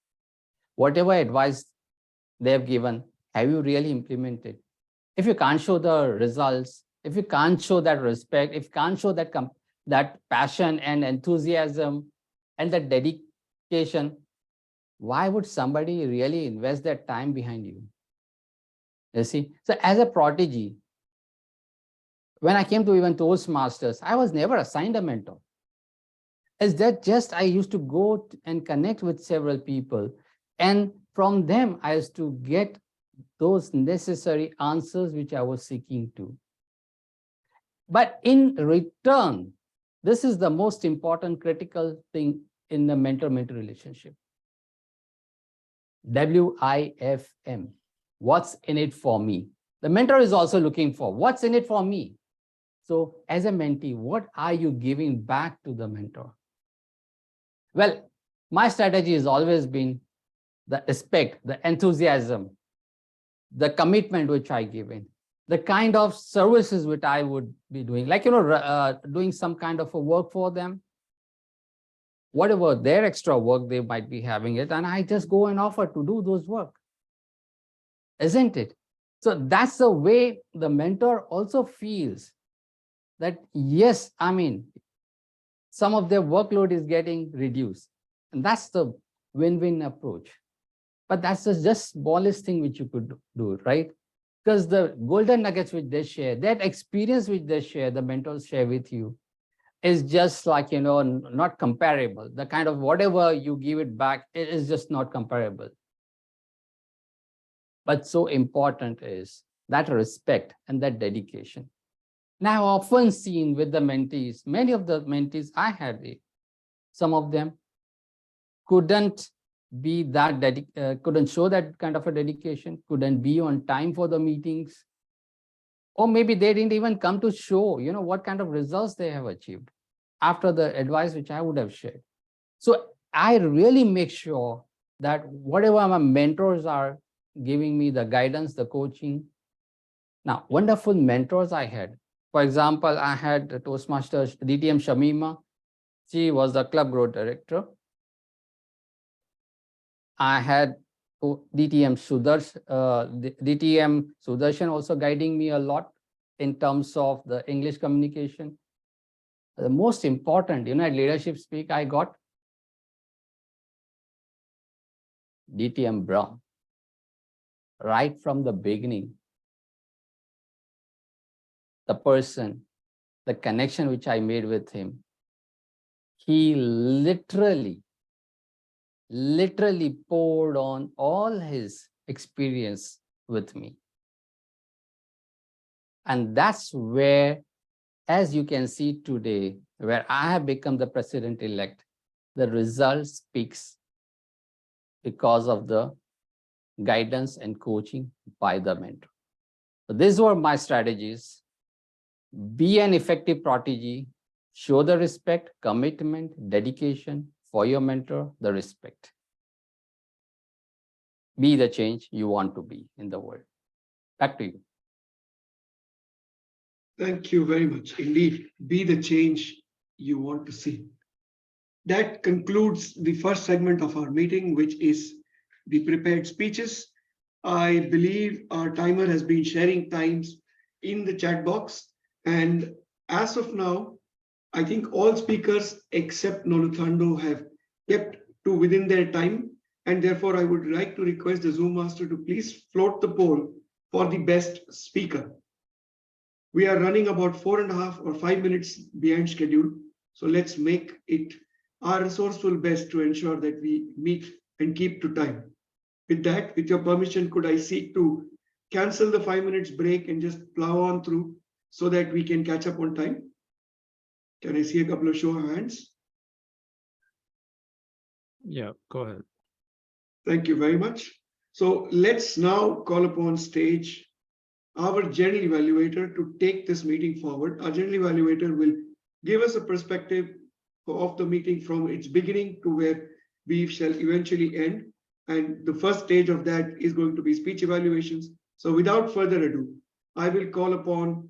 whatever advice they have given, have you really implemented? If you can't show the results, if you can't show that respect, if you can't show that passion and enthusiasm and that dedication, why would somebody really invest their time behind you? You see, so as a protege, when I came to even Toastmasters, I was never assigned a mentor. Is that just I used to go and connect with several people, and from them I used to get those necessary answers which I was seeking to. But in return, this is the most important critical thing in the mentor-mentee relationship. WIFM, what's in it for me? The mentor is also looking for what's in it for me. So as a mentee, what are you giving back to the mentor? Well, my strategy has always been the respect, the enthusiasm, the commitment which I give in, the kind of services which I would be doing, like, doing some kind of a work for them, whatever their extra work they might be having it, and I just go and offer to do those work, isn't it? So that's the way the mentor also feels that, yes, I mean, some of their workload is getting reduced. And that's the win-win approach. But that's just smallest thing which you could do, right? Because the golden nuggets which they share, that experience which they share, the mentors share with you, is just like, not comparable. The kind of whatever you give it back, it is just not comparable. But so important is that respect and that dedication. Now, I've often seen with the mentees, many of the mentees I had, some of them couldn't be that couldn't show that kind of a dedication, couldn't be on time for the meetings, or maybe they didn't even come to show, what kind of results they have achieved after the advice which I would have shared. So I really make sure that whatever my mentors are giving me, the guidance, the coaching. Now, wonderful mentors I had. For example, I had Toastmasters DTM Shamima. She was the club growth director. I had DTM Sudarshan also guiding me a lot in terms of the English communication. The most important, at leadership speak, I got DTM Brown. Right from the beginning, the person, the connection which I made with him, he literally poured on all his experience with me. And that's where, as you can see today, where I have become the president-elect, the result speaks because of the guidance and coaching by the mentor. So these were my strategies. Be an effective protege, show the respect, commitment, dedication for your mentor, the respect. Be the change you want to be in the world. Back to you. Thank you very much. Indeed, be the change you want to see. That concludes the first segment of our meeting, which is the prepared speeches. I believe our timer has been sharing times in the chat box. And as of now, I think all speakers except Noluthando have kept to within their time. And therefore, I would like to request the Zoom master to please float the poll for the best speaker. We are running about 4.5 or 5 minutes behind schedule. So let's make it our resourceful best to ensure that we meet and keep to time. With that, with your permission, could I seek to cancel the 5 minutes break and just plow on through so that we can catch up on time? Can I see a couple of show of hands? Yeah, go ahead. Thank you very much. So let's now call upon stage our general evaluator to take this meeting forward. Our general evaluator will give us a perspective of the meeting from its beginning to where we shall eventually end. And the first stage of that is going to be speech evaluations. So without further ado, I will call upon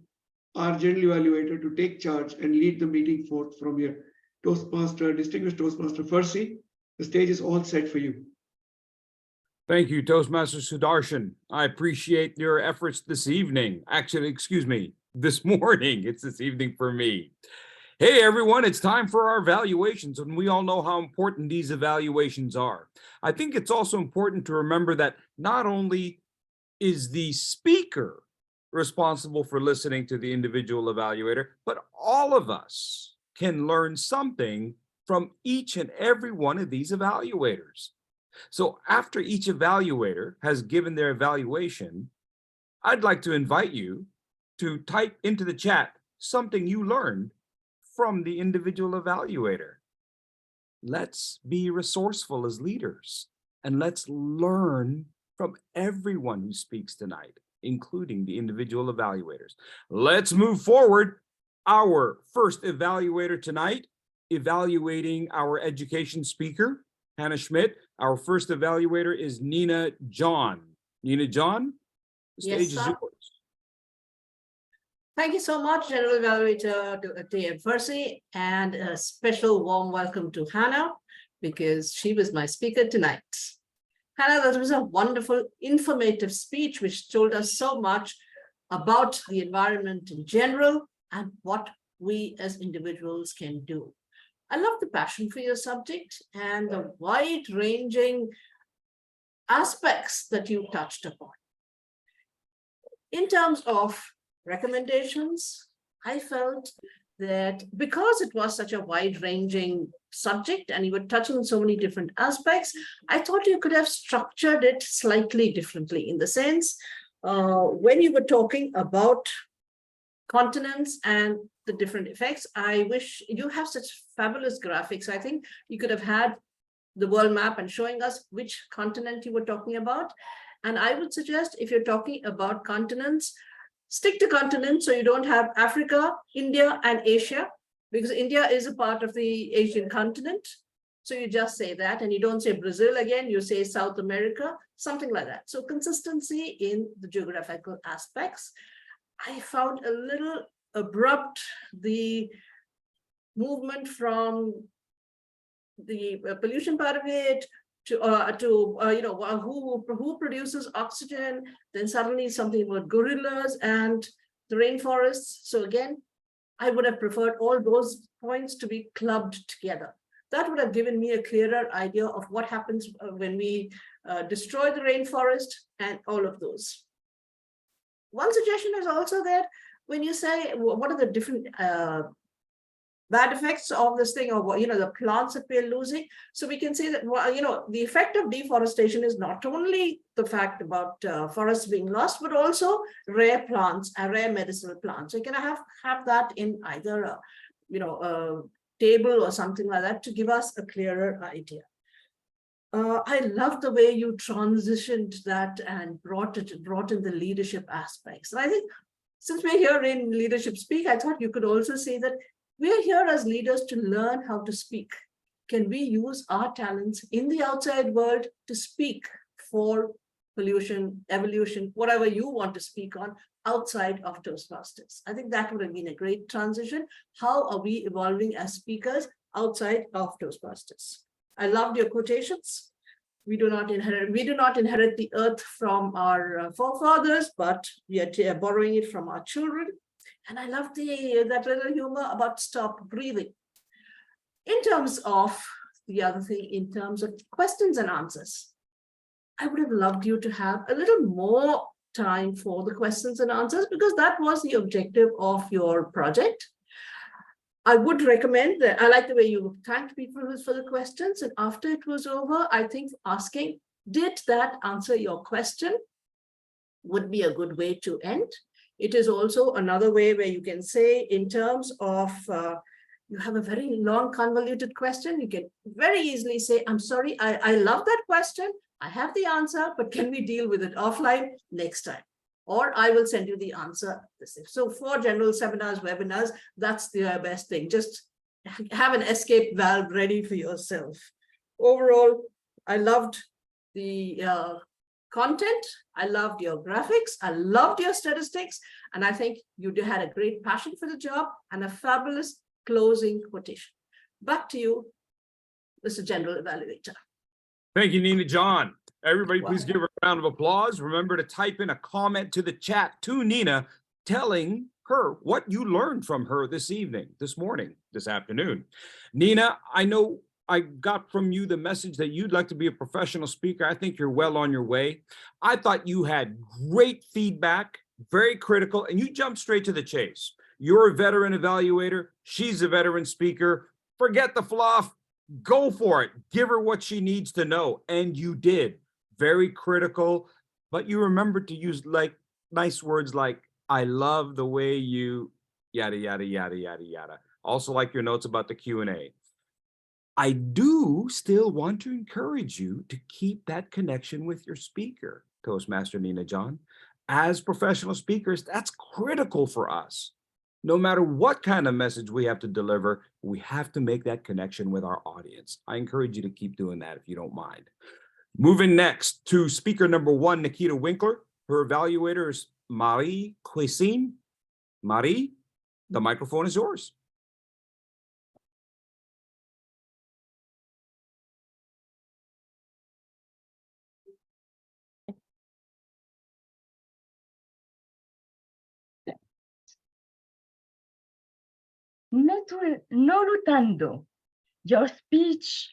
our general evaluator to take charge and lead the meeting forth from here. Toastmaster, distinguished Toastmaster Farsi, the stage is all set for you. Thank you, Toastmaster Sudarshan. I appreciate your efforts this evening. Actually, excuse me, this morning. It's this evening for me. Hey everyone, it's time for our evaluations, and we all know how important these evaluations are. I think it's also important to remember that not only is the speaker responsible for listening to the individual evaluator, but all of us can learn something from each and every one of these evaluators. So after each evaluator has given their evaluation, I'd like to invite you to type into the chat something you learned from the individual evaluator. Let's be resourceful as leaders, and let's learn from everyone who speaks tonight, including the individual evaluators. Let's move forward. Our first evaluator tonight, evaluating our education speaker, Hannah Schmidt. Our first evaluator is Nina John. Nina John, the stage is yours. Thank you so much, General Evaluator TM Percy, and a special warm welcome to Hannah, because she was my speaker tonight. Hannah, that was a wonderful, informative speech, which told us so much about the environment in general and what we as individuals can do. I love the passion for your subject and the wide-ranging aspects that you touched upon. In terms of recommendations, I felt that because it was such a wide-ranging subject and you were touching on so many different aspects, I thought you could have structured it slightly differently, in the sense when you were talking about continents and the different effects. I wish you have such fabulous graphics. I think you could have had the world map and showing us which continent you were talking about. And I would suggest, if you're talking about continents, stick to continents, so you don't have Africa, India, and Asia, because India is a part of the Asian continent. So you just say that, and you don't say Brazil again, you say South America, something like that. So consistency in the geographical aspects. I found a little abrupt the movement from the pollution part of it to who produces oxygen, then suddenly something about gorillas and the rainforests. So again, I would have preferred all those points to be clubbed together. That would have given me a clearer idea of what happens when we destroy the rainforest and all of those. One suggestion is also that when you say what are the different bad effects of this thing, or the plants that we're losing, so we can say that the effect of deforestation is not only the fact about forests being lost, but also rare plants and rare medicinal plants. So you can have that in either a table or something like that to give us a clearer idea. I love the way you transitioned that and brought in the leadership aspects. And I think since we're here in Leadership Speak, I thought you could also say that we're here as leaders to learn how to speak. Can we use our talents in the outside world to speak for pollution, evolution, whatever you want to speak on outside of Toastmasters? I think that would have been a great transition. How are we evolving as speakers outside of Toastmasters? I loved your quotations. We do not inherit the earth from our forefathers, but we are borrowing it from our children. And I love that little humor about stop breathing. In terms of the other thing, in terms of questions and answers, I would have loved you to have a little more time for the questions and answers, because that was the objective of your project. I would recommend that. I like the way you thanked people for the questions, and after it was over, I think asking, did that answer your question, would be a good way to end. It is also another way where you can say, in terms of you have a very long convoluted question, you can very easily say, I'm sorry, I love that question, I have the answer, but can we deal with it offline next time? Or I will send you the answer. So for general seminars, webinars, that's the best thing. Just have an escape valve ready for yourself. Overall, I loved the content. I loved your graphics. I loved your statistics. And I think you had a great passion for the job and a fabulous closing quotation. Back to you, Mr. General Evaluator. Thank you, Nina John. Everybody, please give her a round of applause. Remember to type in a comment to the chat to Nina telling her what you learned from her this evening, this morning, this afternoon. Nina, I know I got from you the message that you'd like to be a professional speaker. I think you're well on your way. I thought you had great feedback, very critical, and you jumped straight to the chase. You're a veteran evaluator. She's a veteran speaker. Forget the fluff. Go for it. Give her what she needs to know. And you did. Very critical, but you remembered to use like nice words like, I love the way you yada, yada, yada, yada, yada. Also like your notes about the Q&A. I do still want to encourage you to keep that connection with your speaker, Toastmaster Nina John. As professional speakers, that's critical for us. No matter what kind of message we have to deliver, we have to make that connection with our audience. I encourage you to keep doing that if you don't mind. Moving next to speaker number 1, Nikhita Winkler. Her evaluator is Marie Cuisine. Marie, the microphone is yours. Nolutando, your speech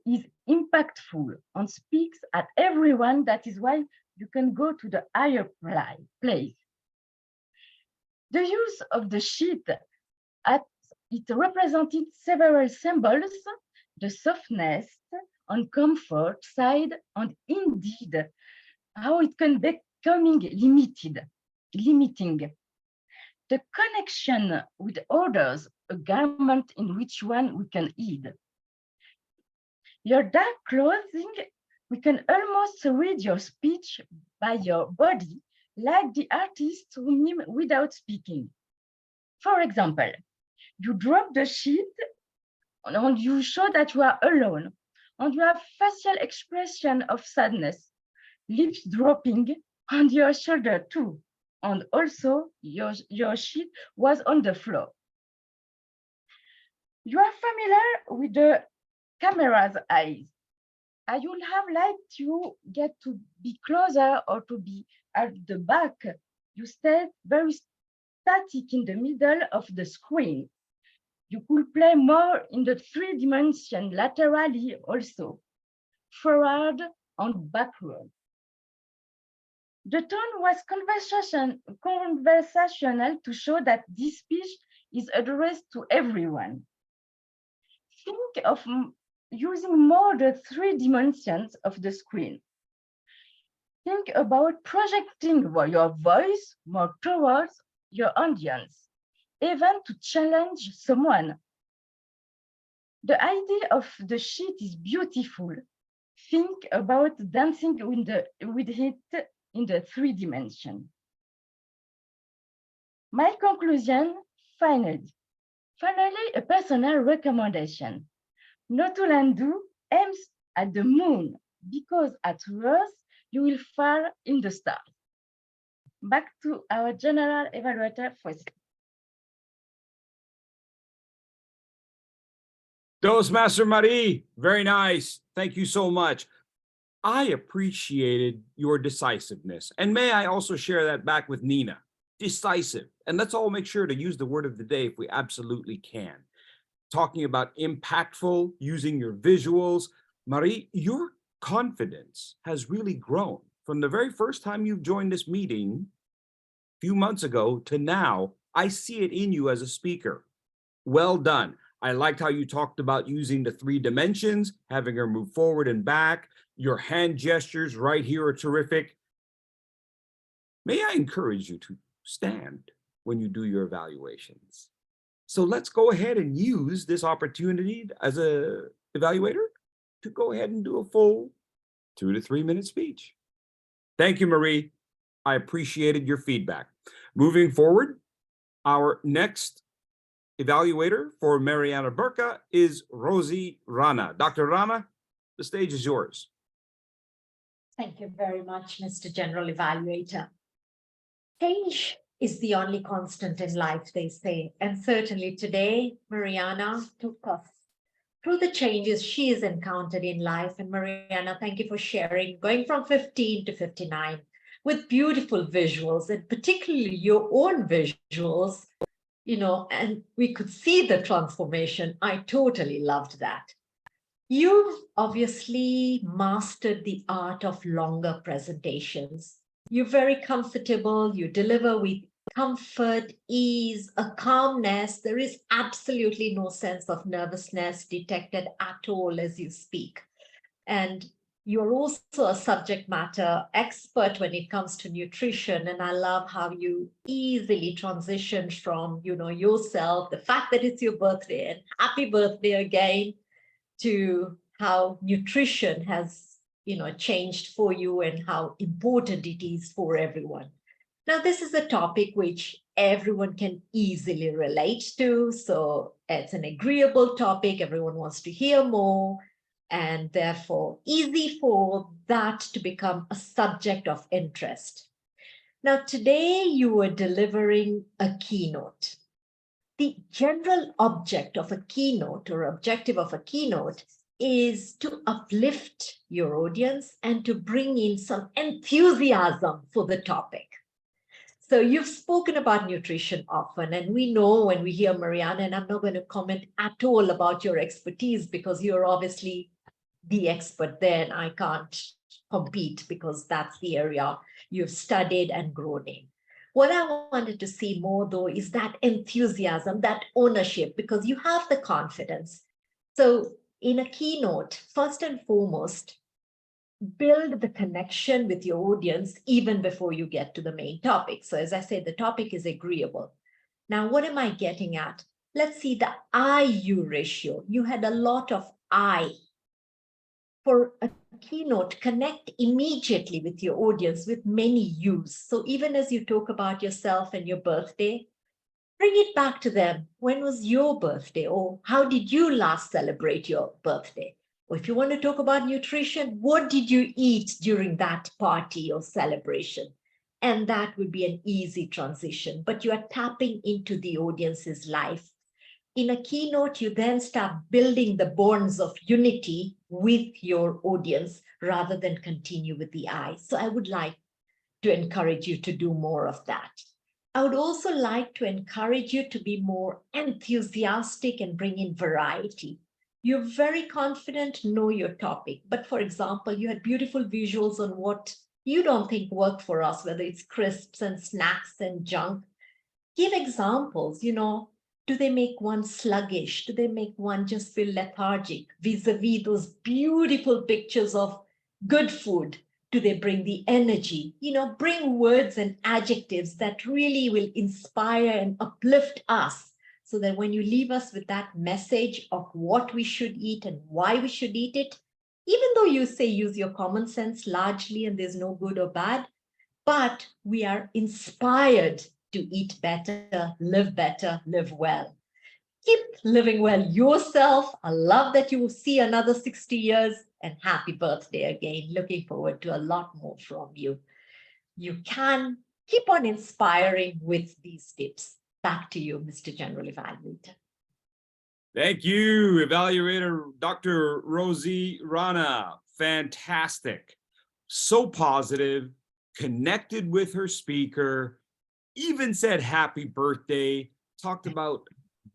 is impactful and speaks at everyone. That is why you can go to the higher place. The use of the sheet, it represented several symbols, the softness and comfort side, and indeed how it can be becoming limiting. The connection with others, a garment in which one we can hide. Your dark clothing, we can almost read your speech by your body, like the artist who mime without speaking. For example, you drop the sheet and you show that you are alone, and you have facial expression of sadness, lips dropping, and your shoulder too. And also your sheet was on the floor. You are familiar with the camera's eyes. I would have liked you get to be closer or to be at the back. You stayed very static in the middle of the screen. You could play more in the 3 dimension laterally also, forward and backward. The tone was conversational to show that this speech is addressed to everyone. Think of using more the 3 dimensions of the screen. Think about projecting your voice more towards your audience, even to challenge someone. The idea of the sheet is beautiful. Think about dancing with it in the 3 dimension. My conclusion, finally, a personal recommendation. Notulandu aims at the moon because at worst you will fall in the stars. Back to our general evaluator first. Toastmaster Marie, very nice. Thank you so much. I appreciated your decisiveness. And may I also share that back with Nina? Decisive. And let's all make sure to use the word of the day if we absolutely can. Talking about impactful, using your visuals. Marie, your confidence has really grown from the very first time you've joined this meeting a few months ago to now. I see it in you as a speaker. Well done. I liked how you talked about using the 3 dimensions, having her move forward and back. Your hand gestures right here are terrific. May I encourage you to stand when you do your evaluations? So let's go ahead and use this opportunity as an evaluator to go ahead and do a full 2 to 3 minute speech. Thank you, Marie. I appreciated your feedback. Moving forward, our next evaluator for Marianna Burka is Rozy Rana. Dr. Rana, the stage is yours. Thank you very much, Mr. General Evaluator. Change is the only constant in life, they say. And certainly today, Marianna took us through the changes she has encountered in life. And Marianna, thank you for sharing, going from 15 to 59. with beautiful visuals, and particularly your own visuals, and we could see the transformation. I totally loved that. You've obviously mastered the art of longer presentations. You're very comfortable, you deliver with comfort, ease, a calmness. There is absolutely no sense of nervousness detected at all as you speak. And you're also a subject matter expert when it comes to nutrition. And I love how you easily transition from, yourself, the fact that it's your birthday, and happy birthday again, to how nutrition has, changed for you and how important it is for everyone. Now, this is a topic which everyone can easily relate to. So it's an agreeable topic. Everyone wants to hear more, and therefore easy for that to become a subject of interest. Now, today you are delivering a keynote. The general object of a keynote, or objective of a keynote, is to uplift your audience and to bring in some enthusiasm for the topic. So you've spoken about nutrition often, and we know when we hear Marianna, and I'm not going to comment at all about your expertise because you're obviously the expert there, and I can't compete because that's the area you've studied and grown in. What I wanted to see more, though, is that enthusiasm, that ownership, because you have the confidence. So in a keynote, first and foremost, build the connection with your audience even before you get to the main topic. So as I said, the topic is agreeable. Now, what am I getting at? Let's see the I-U ratio. You had a lot of I. For a keynote, connect immediately with your audience with many U's. So even as you talk about yourself and your birthday, bring it back to them. When was your birthday? Or how did you last celebrate your birthday? Or if you want to talk about nutrition, what did you eat during that party or celebration? And that would be an easy transition, but you are tapping into the audience's life. In a keynote, you then start building the bonds of unity with your audience rather than continue with the I. So I would like to encourage you to do more of that. I would also like to encourage you to be more enthusiastic and bring in variety. You're very confident, know your topic. But for example, you had beautiful visuals on what you don't think work for us, whether it's crisps and snacks and junk. Give examples, do they make one sluggish? Do they make one just feel lethargic vis-a-vis those beautiful pictures of good food? Do they bring the energy? Bring words and adjectives that really will inspire and uplift us so that when you leave us with that message of what we should eat and why we should eat it, even though you say use your common sense largely and there's no good or bad, but we are inspired to eat better, live well. Keep living well yourself. I love that you will see another 60 years, and happy birthday again. Looking forward to a lot more from you. You can keep on inspiring with these tips. Back to you, Mr. General Evaluator. Thank you, Evaluator Dr. Rozy Rana. Fantastic. So positive, connected with her speaker, even said happy birthday, talked about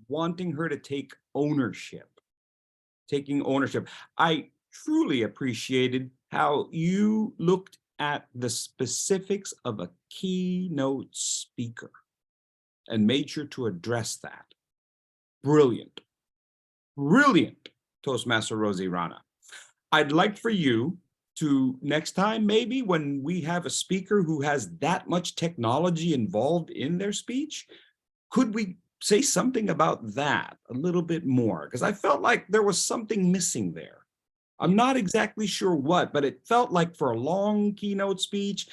wanting her to take ownership, taking ownership. I truly appreciated how you looked at the specifics of a keynote speaker and made sure to address that. Brilliant, brilliant, Toastmaster Rozy Rana. I'd like for you to next time, maybe when we have a speaker who has that much technology involved in their speech, could we say something about that a little bit more? Because I felt like there was something missing there. I'm not exactly sure what, but it felt like for a long keynote speech,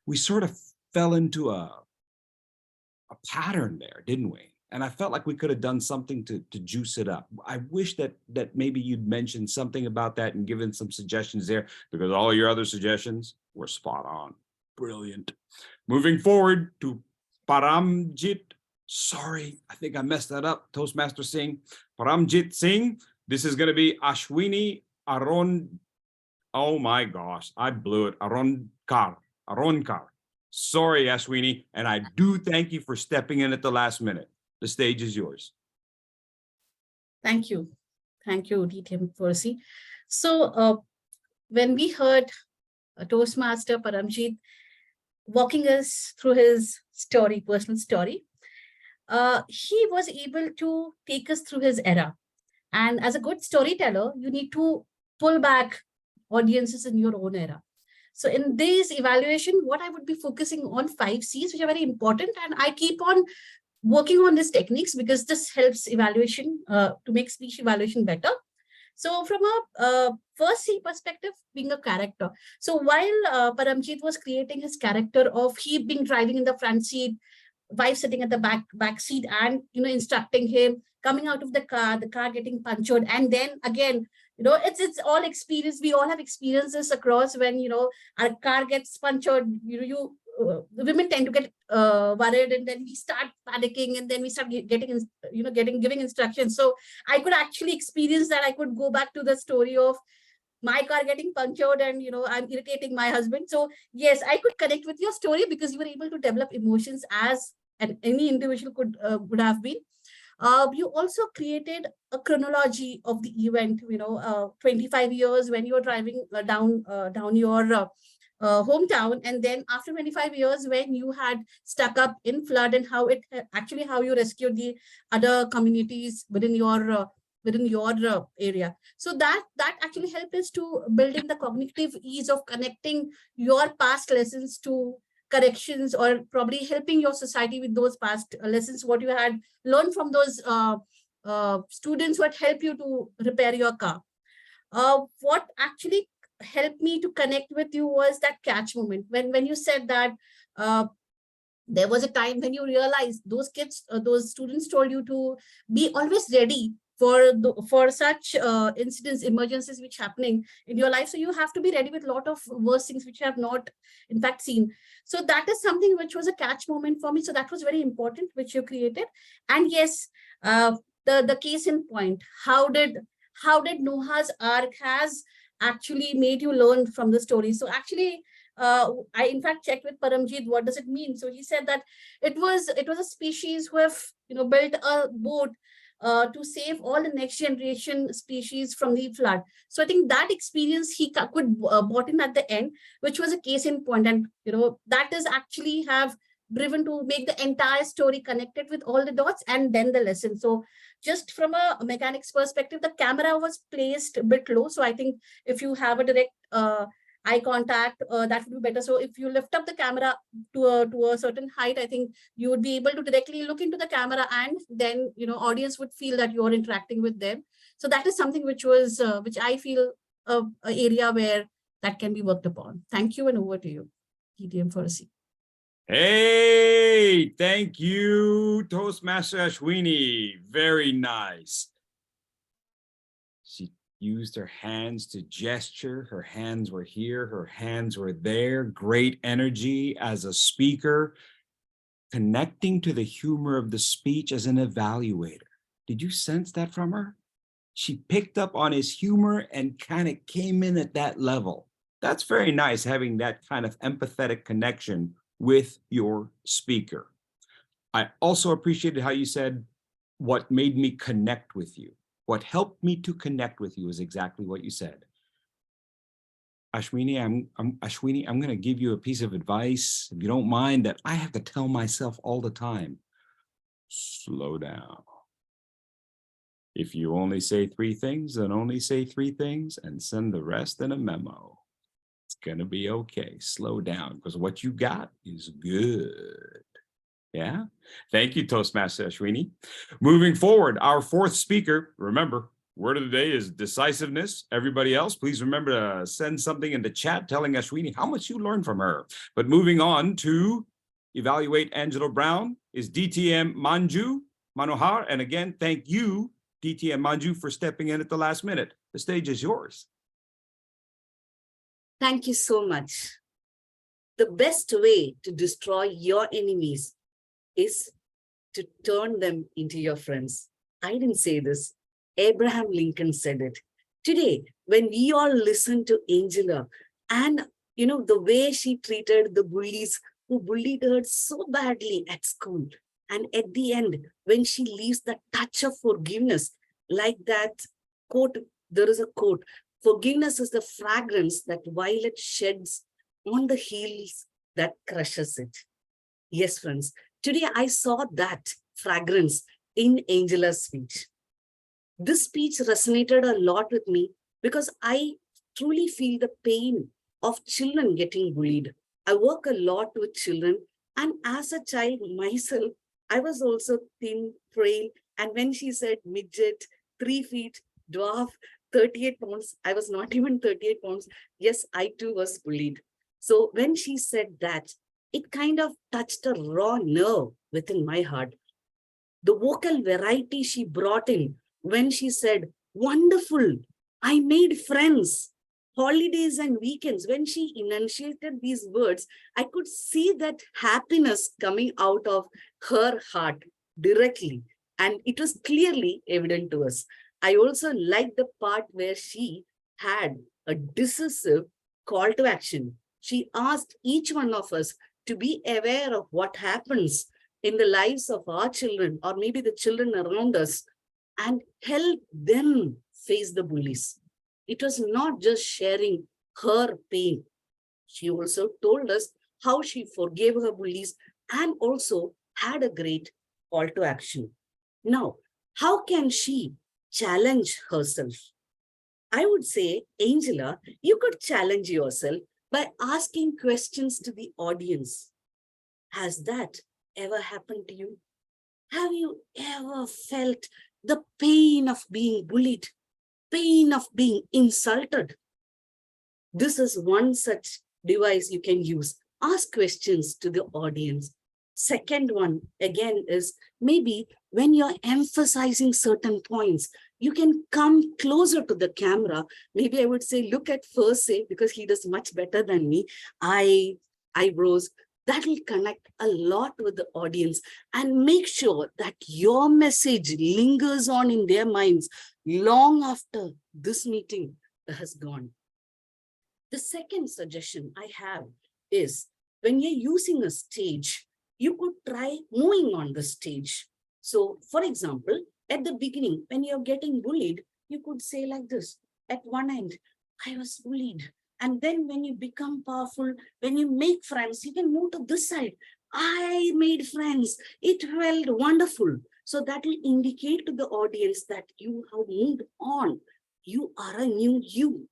we sort of fell into a pattern there, didn't we? And I felt like we could have done something to juice it up. I wish that maybe you'd mentioned something about that and given some suggestions there, because all your other suggestions were spot on. Brilliant. Moving forward to Paramjit. Sorry, I think I messed that up. Toastmaster Singh. Paramjit Singh. This is going to be Ashwini Aron. Oh my gosh, I blew it. Aronkar. Sorry, Ashwini, and I do thank you for stepping in at the last minute. The stage is yours. Thank you. Thank you, DTM Percy. So when we heard Toastmaster Paramjit walking us through his story, personal story, he was able to take us through his era. And as a good storyteller, you need to pull back audiences in your own era. So in this evaluation, what I would be focusing on 5 C's, which are very important. And I keep on working on these techniques because this helps evaluation to make speech evaluation better. So from a first C perspective, being a character. So while Paramjit was creating his character of he being driving in the front seat, wife sitting at the back seat, and instructing him, coming out of the car getting punctured, and then again, it's all experience. We all have experiences across when our car gets punctured. The women tend to get worried, and then we start panicking, and then we start giving instructions. So I could actually experience that. I could go back to the story of my car getting punctured, and I'm irritating my husband. So yes, I could connect with your story because you were able to develop emotions as any individual would have been. You also created a chronology of the event. 25 years when you were driving down your hometown, and then after 25 years when you had stuck up in flood, and how you rescued the other communities within your area. So that actually helped us to build in the cognitive ease of connecting your past lessons to corrections, or probably helping your society with those past lessons, what you had learned from those students who had helped you to repair your car. What actually helped me to connect with you was that catch moment when you said that there was a time when you realized those students told you to be always ready for such incidents, emergencies which happening in your life. So you have to be ready with a lot of worse things which you have not in fact seen. So that is something which was a catch moment for me. So that was very important, which you created. And yes, the case in point, how did Noah's Ark has actually made you learn from the story? So actually, I in fact checked with Paramjit, what does it mean? So he said that it was a species who have built a boat to save all the next generation species from the flood. So I think that experience he could brought in at the end, which was a case in point, and that is actually have driven to make the entire story connected with all the dots and then the lesson. So just from a mechanics perspective, the camera was placed a bit low. So I think if you have a direct eye contact, that would be better. So if you lift up the camera to a certain height, I think you would be able to directly look into the camera, and then audience would feel that you're interacting with them. So that is something which was which I feel a area where that can be worked upon. Thank you, and over to you, TTM Percy. Hey, thank you, Toastmaster Ashwini. Very nice. She used her hands to gesture. Her hands were here, her hands were there. Great energy as a speaker, connecting to the humor of the speech as an evaluator. Did you sense that from her? She picked up on his humor and kind of came in at that level. That's very nice, having that kind of empathetic connection with your speaker. I also appreciated how you said, what made me connect with you. What helped me to connect with you is exactly what you said. Ashwini, I'm going to give you a piece of advice, if you don't mind, that I have to tell myself all the time. Slow down. If you only say 3 things, then only say 3 things and send the rest in a memo. It's gonna be okay. Slow down, because what you got is good. Yeah. Thank you, Toastmaster Ashwini. Moving forward, our 4th speaker, remember, word of the day is decisiveness. Everybody else, please remember to send something in the chat telling Ashwini how much you learned from her. But moving on to evaluate Angelo Brown is DTM Manju Manohar. And again, thank you, DTM Manju, for stepping in at the last minute. The stage is yours. Thank you so much. The best way to destroy your enemies is to turn them into your friends. I didn't say this. Abraham Lincoln said it. Today, when we all listen to Angela and the way she treated the bullies who bullied her so badly at school. And at the end, when she leaves the touch of forgiveness, like that quote, there is a quote, forgiveness is the fragrance that violet sheds on the heels that crushes it. Yes, friends, today I saw that fragrance in Angela's speech. This speech resonated a lot with me because I truly feel the pain of children getting bullied. I work a lot with children, and as a child myself, I was also thin, frail, and when she said midget, 3 feet, dwarf, 38 pounds, I was not even 38 pounds. Yes, I too was bullied. So when she said that, it kind of touched a raw nerve within my heart. The vocal variety she brought in when she said, wonderful, I made friends, holidays and weekends. When she enunciated these words, I could see that happiness coming out of her heart directly. And it was clearly evident to us. I also liked the part where she had a decisive call to action. She asked each one of us to be aware of what happens in the lives of our children, or maybe the children around us, and help them face the bullies. It was not just sharing her pain. She also told us how she forgave her bullies and also had a great call to action. Now, how can she challenge herself? I would say, Angela, you could challenge yourself by asking questions to the audience. Has that ever happened to you? Have you ever felt the pain of being bullied, pain of being insulted? This is one such device you can use. Ask questions to the audience. Second one, again, is maybe when you're emphasizing certain points, you can come closer to the camera. Maybe I would say, look at Say, because he does much better than me. Eyebrows. That will connect a lot with the audience and make sure that your message lingers on in their minds long after this meeting has gone. The second suggestion I have is when you're using a stage, you could try moving on the stage. So, for example, at the beginning, when you're getting bullied, you could say like this, at one end, I was bullied. And then when you become powerful, when you make friends, you can move to this side. I made friends. It felt wonderful. So that will indicate to the audience that you have moved on. You are a new you.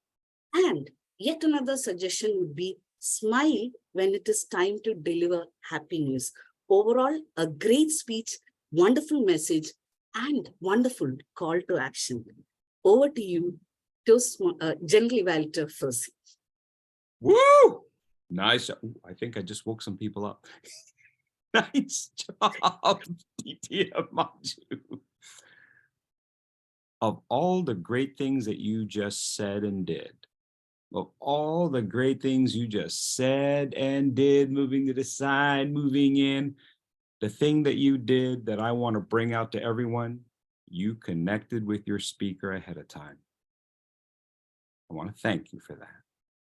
And yet another suggestion would be smile when it is time to deliver happy news. Overall, a great speech, wonderful message, and wonderful call to action. Over to you, General Evaluator first. Woo! Nice. Ooh, I think I just woke some people up. Nice job, PT Manju. Of all the great things that you just said and did, of all the great things you just said and did, moving to the side, moving in, the thing that you did that I want to bring out to everyone, you connected with your speaker ahead of time. I want to thank you for that.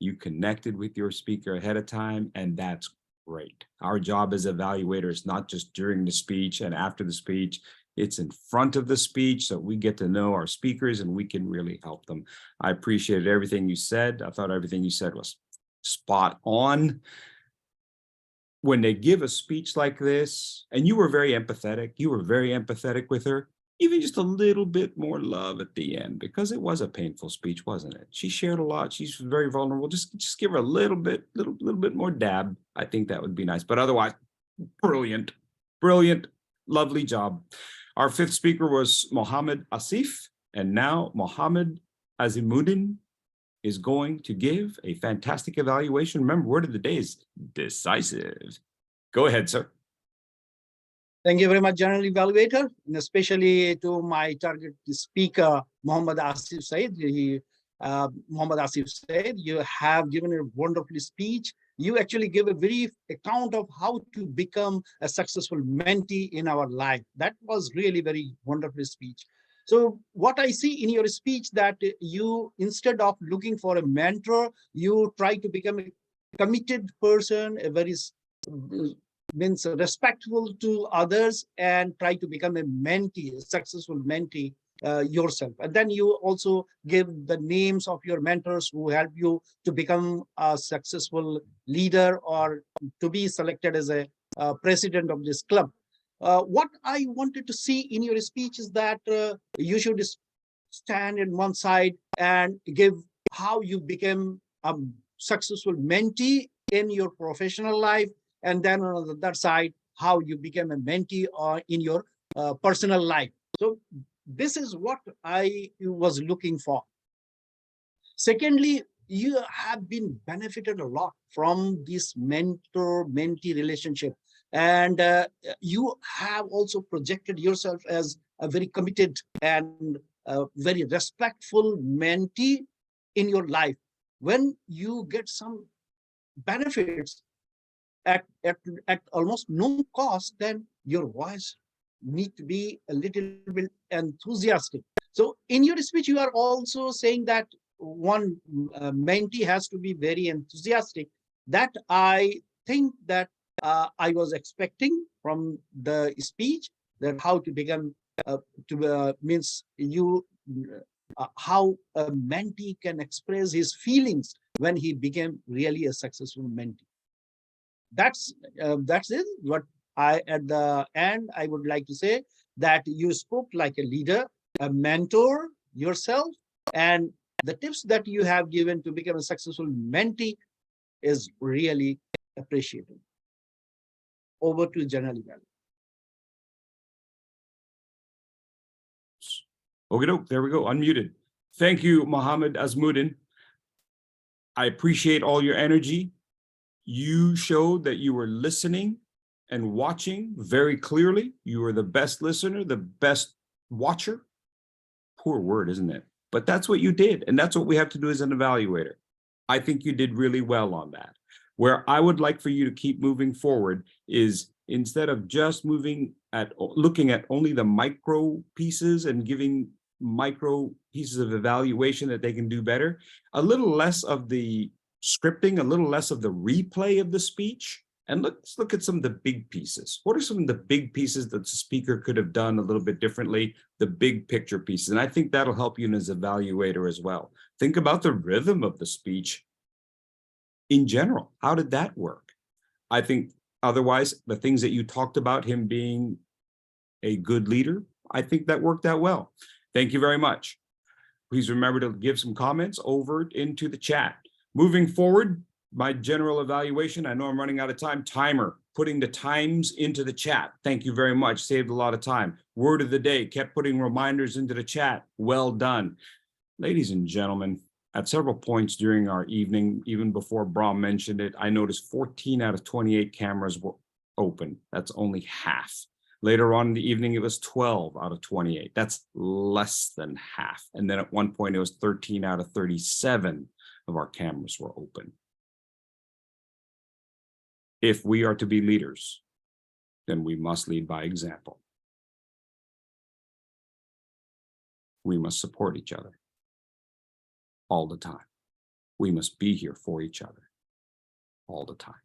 You connected with your speaker ahead of time, and that's great. Our job as evaluators is not just during the speech and after the speech, it's in front of the speech so we get to know our speakers and we can really help them. I appreciated everything you said. I thought everything you said was spot on. When they give a speech like this, and you were very empathetic with her, even just a little bit more love at the end, because it was a painful speech, wasn't it? She shared a lot. She's very vulnerable. Just give her a little bit more dab. I think that would be nice. But otherwise, brilliant, lovely job. Our fifth speaker was Mohammed Asif, and now Mohammed Azimuddin is going to give a fantastic evaluation. Remember, word of the day is decisive. Go ahead, sir. Thank you very much, General Evaluator, and especially to my target speaker, Mohammed Asif Said. Mohammed Asif Said, you have given a wonderful speech. You actually give a very account of how to become a successful mentee in our life. That was really very wonderful speech. So what I see in your speech that you, instead of looking for a mentor, you try to become a committed person, a very means respectful to others and try to become a mentee, a successful mentee yourself. And then you also give the names of your mentors who help you to become a successful leader or to be selected as a president of this club. What I wanted to see in your speech is that you should stand in one side and give how you became a successful mentee in your professional life, and then on the other side, how you became a mentee or in your personal life. So this is what I was looking for. Secondly, you have been benefited a lot from this mentor-mentee relationship. And you have also projected yourself as a very committed and very respectful mentee in your life. When you get some benefits at almost no cost, then your voice need to be a little bit enthusiastic. So in your speech, you are also saying that one mentee has to be very enthusiastic. That I think that I was expecting from the speech, that how to become means you how a mentee can express his feelings when he became really a successful mentee. That's it. What I at the end I would like to say that you spoke like a leader, a mentor yourself, and the tips that you have given to become a successful mentee is really appreciated. Over to General Evaluator. Okay, there we go, unmuted. Thank you, Mohammed Azmuddin. I appreciate all your energy. You showed that you were listening and watching very clearly. You were the best listener, the best watcher. Poor word, isn't it? But that's what you did. And that's what we have to do as an evaluator. I think you did really well on that. Where I would like for you to keep moving forward is instead of just looking at only the micro pieces and giving micro pieces of evaluation that they can do better, a little less of the scripting, a little less of the replay of the speech, and let's look at some of the big pieces. What are some of the big pieces that the speaker could have done a little bit differently, the big picture pieces? And I think that'll help you as an evaluator as well. Think about the rhythm of the speech in general. How did that work? I think otherwise, the things that you talked about him being a good leader, I think that worked out well. Thank you very much. Please remember to give some comments over into the chat. Moving forward, my general evaluation, I know I'm running out of time, timer, putting the times into the chat. Thank you very much, saved a lot of time. Word of the day, kept putting reminders into the chat. Well done. Ladies and gentlemen, at several points during our evening, even before Brahm mentioned it, I noticed 14 out of 28 cameras were open. That's only half. Later on in the evening, it was 12 out of 28. That's less than half. And then at one point, it was 13 out of 37 of our cameras were open. If we are to be leaders, then we must lead by example. We must support each other all the time. We must be here for each other all the time.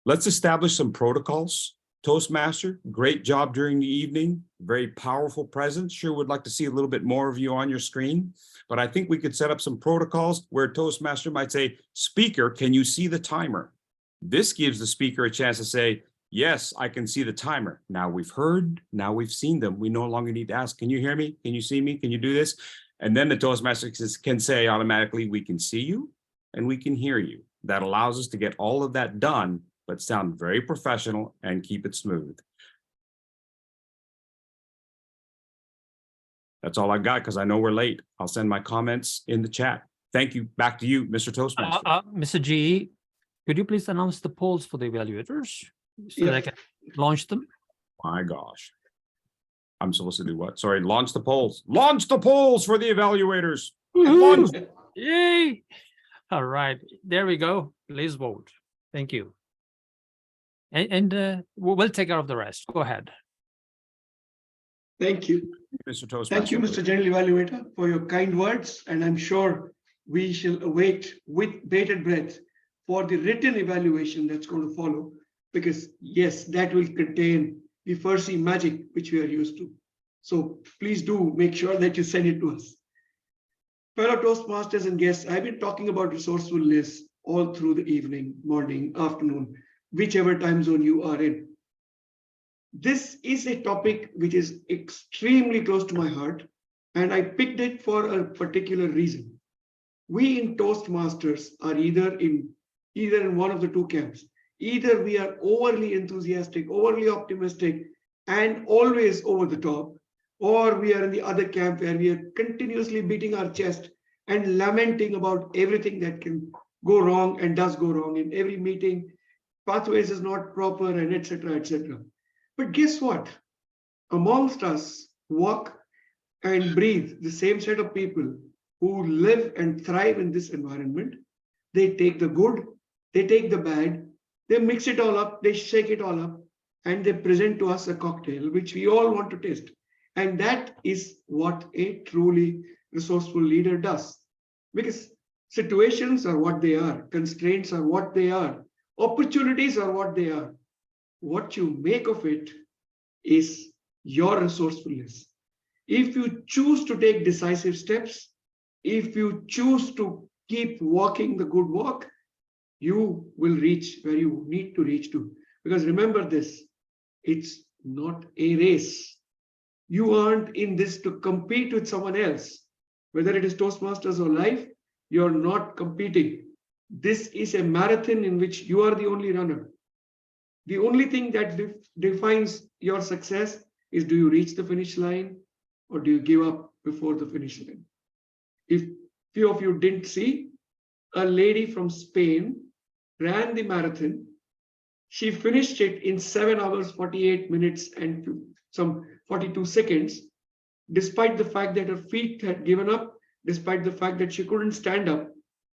Let's establish some protocols. Toastmaster, great job during the evening, very powerful presence. Sure would like to see a little bit more of you on your screen, but I think we could set up some protocols where Toastmaster might say, speaker, can you see the timer? This gives the speaker a chance to say, yes, I can see the timer. Now we've heard, now we've seen them. We no longer need to ask, can you hear me? Can you see me? Can you do this? And then the Toastmaster can say automatically, we can see you and we can hear you. That allows us to get all of that done, but sound very professional and keep it smooth. That's all I got because I know we're late. I'll send my comments in the chat. Thank you. Back to you, Mr. Toastmaster. Mr. G, could you please announce the polls for the evaluators so that I can launch them? My gosh. I'm supposed to do what? Sorry, launch the polls. Launch the polls for the evaluators. Yay. All right, there we go. Please vote. Thank you. And we'll take care of the rest. Go ahead. Thank you. Mr. Toastmaster. Thank you, Mr. General Evaluator, for your kind words. And I'm sure we shall await with bated breath for the written evaluation that's going to follow, because yes, that will contain the Farsi magic which we are used to. So please do make sure that you send it to us. Fellow Toastmasters and guests, I've been talking about resourcefulness all through the evening, morning, afternoon, whichever time zone you are in. This is a topic which is extremely close to my heart, and I picked it for a particular reason. We in Toastmasters are either in one of the two camps. Either we are overly enthusiastic, overly optimistic, and always over the top, or we are in the other camp where we are continuously beating our chest and lamenting about everything that can go wrong and does go wrong in every meeting. Pathways is not proper, and etc., etc. But guess what? Amongst us walk and breathe the same set of people who live and thrive in this environment. They take the good, they take the bad, they mix it all up, they shake it all up, and they present to us a cocktail which we all want to taste. And that is what a truly resourceful leader does. Because situations are what they are, constraints are what they are, opportunities are what they are. What you make of it is your resourcefulness. If you choose to take decisive steps, if you choose to keep walking the good walk, you will reach where you need to reach to. Because remember this, it's not a race. You aren't in this to compete with someone else. Whether it is Toastmasters or life, you're not competing. This is a marathon in which you are the only runner. The only thing that defines your success is, do you reach the finish line or do you give up before the finish line? If few of you didn't see, a lady from Spain ran the marathon. She finished it in 7 hours, 48 minutes and some 42 seconds, despite the fact that her feet had given up, despite the fact that she couldn't stand up.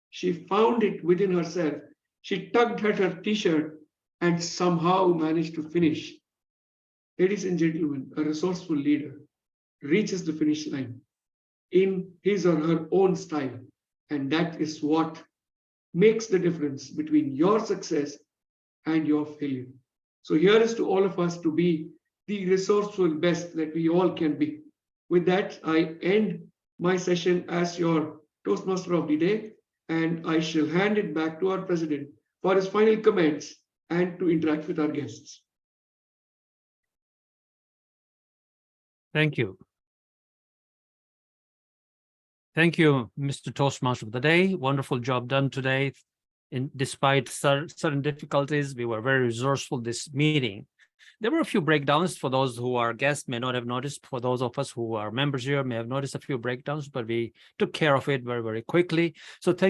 She found it within herself. She tugged at her t-shirt and somehow managed to finish. Ladies and gentlemen, a resourceful leader reaches the finish line in his or her own style. And that is what makes the difference between your success and your failure. So here is to all of us to be the resourceful best that we all can be. With that, I end my session as your Toastmaster of the day, and I shall hand it back to our president for his final comments and to interact with our guests. Thank you. Thank you, Mr. Toastmaster of the day. Wonderful job done today. Despite certain difficulties, we were very resourceful this meeting. There were a few breakdowns. For those who are guests may not have noticed. For those of us who are members here may have noticed a few breakdowns, but we took care of it very, very quickly. So thank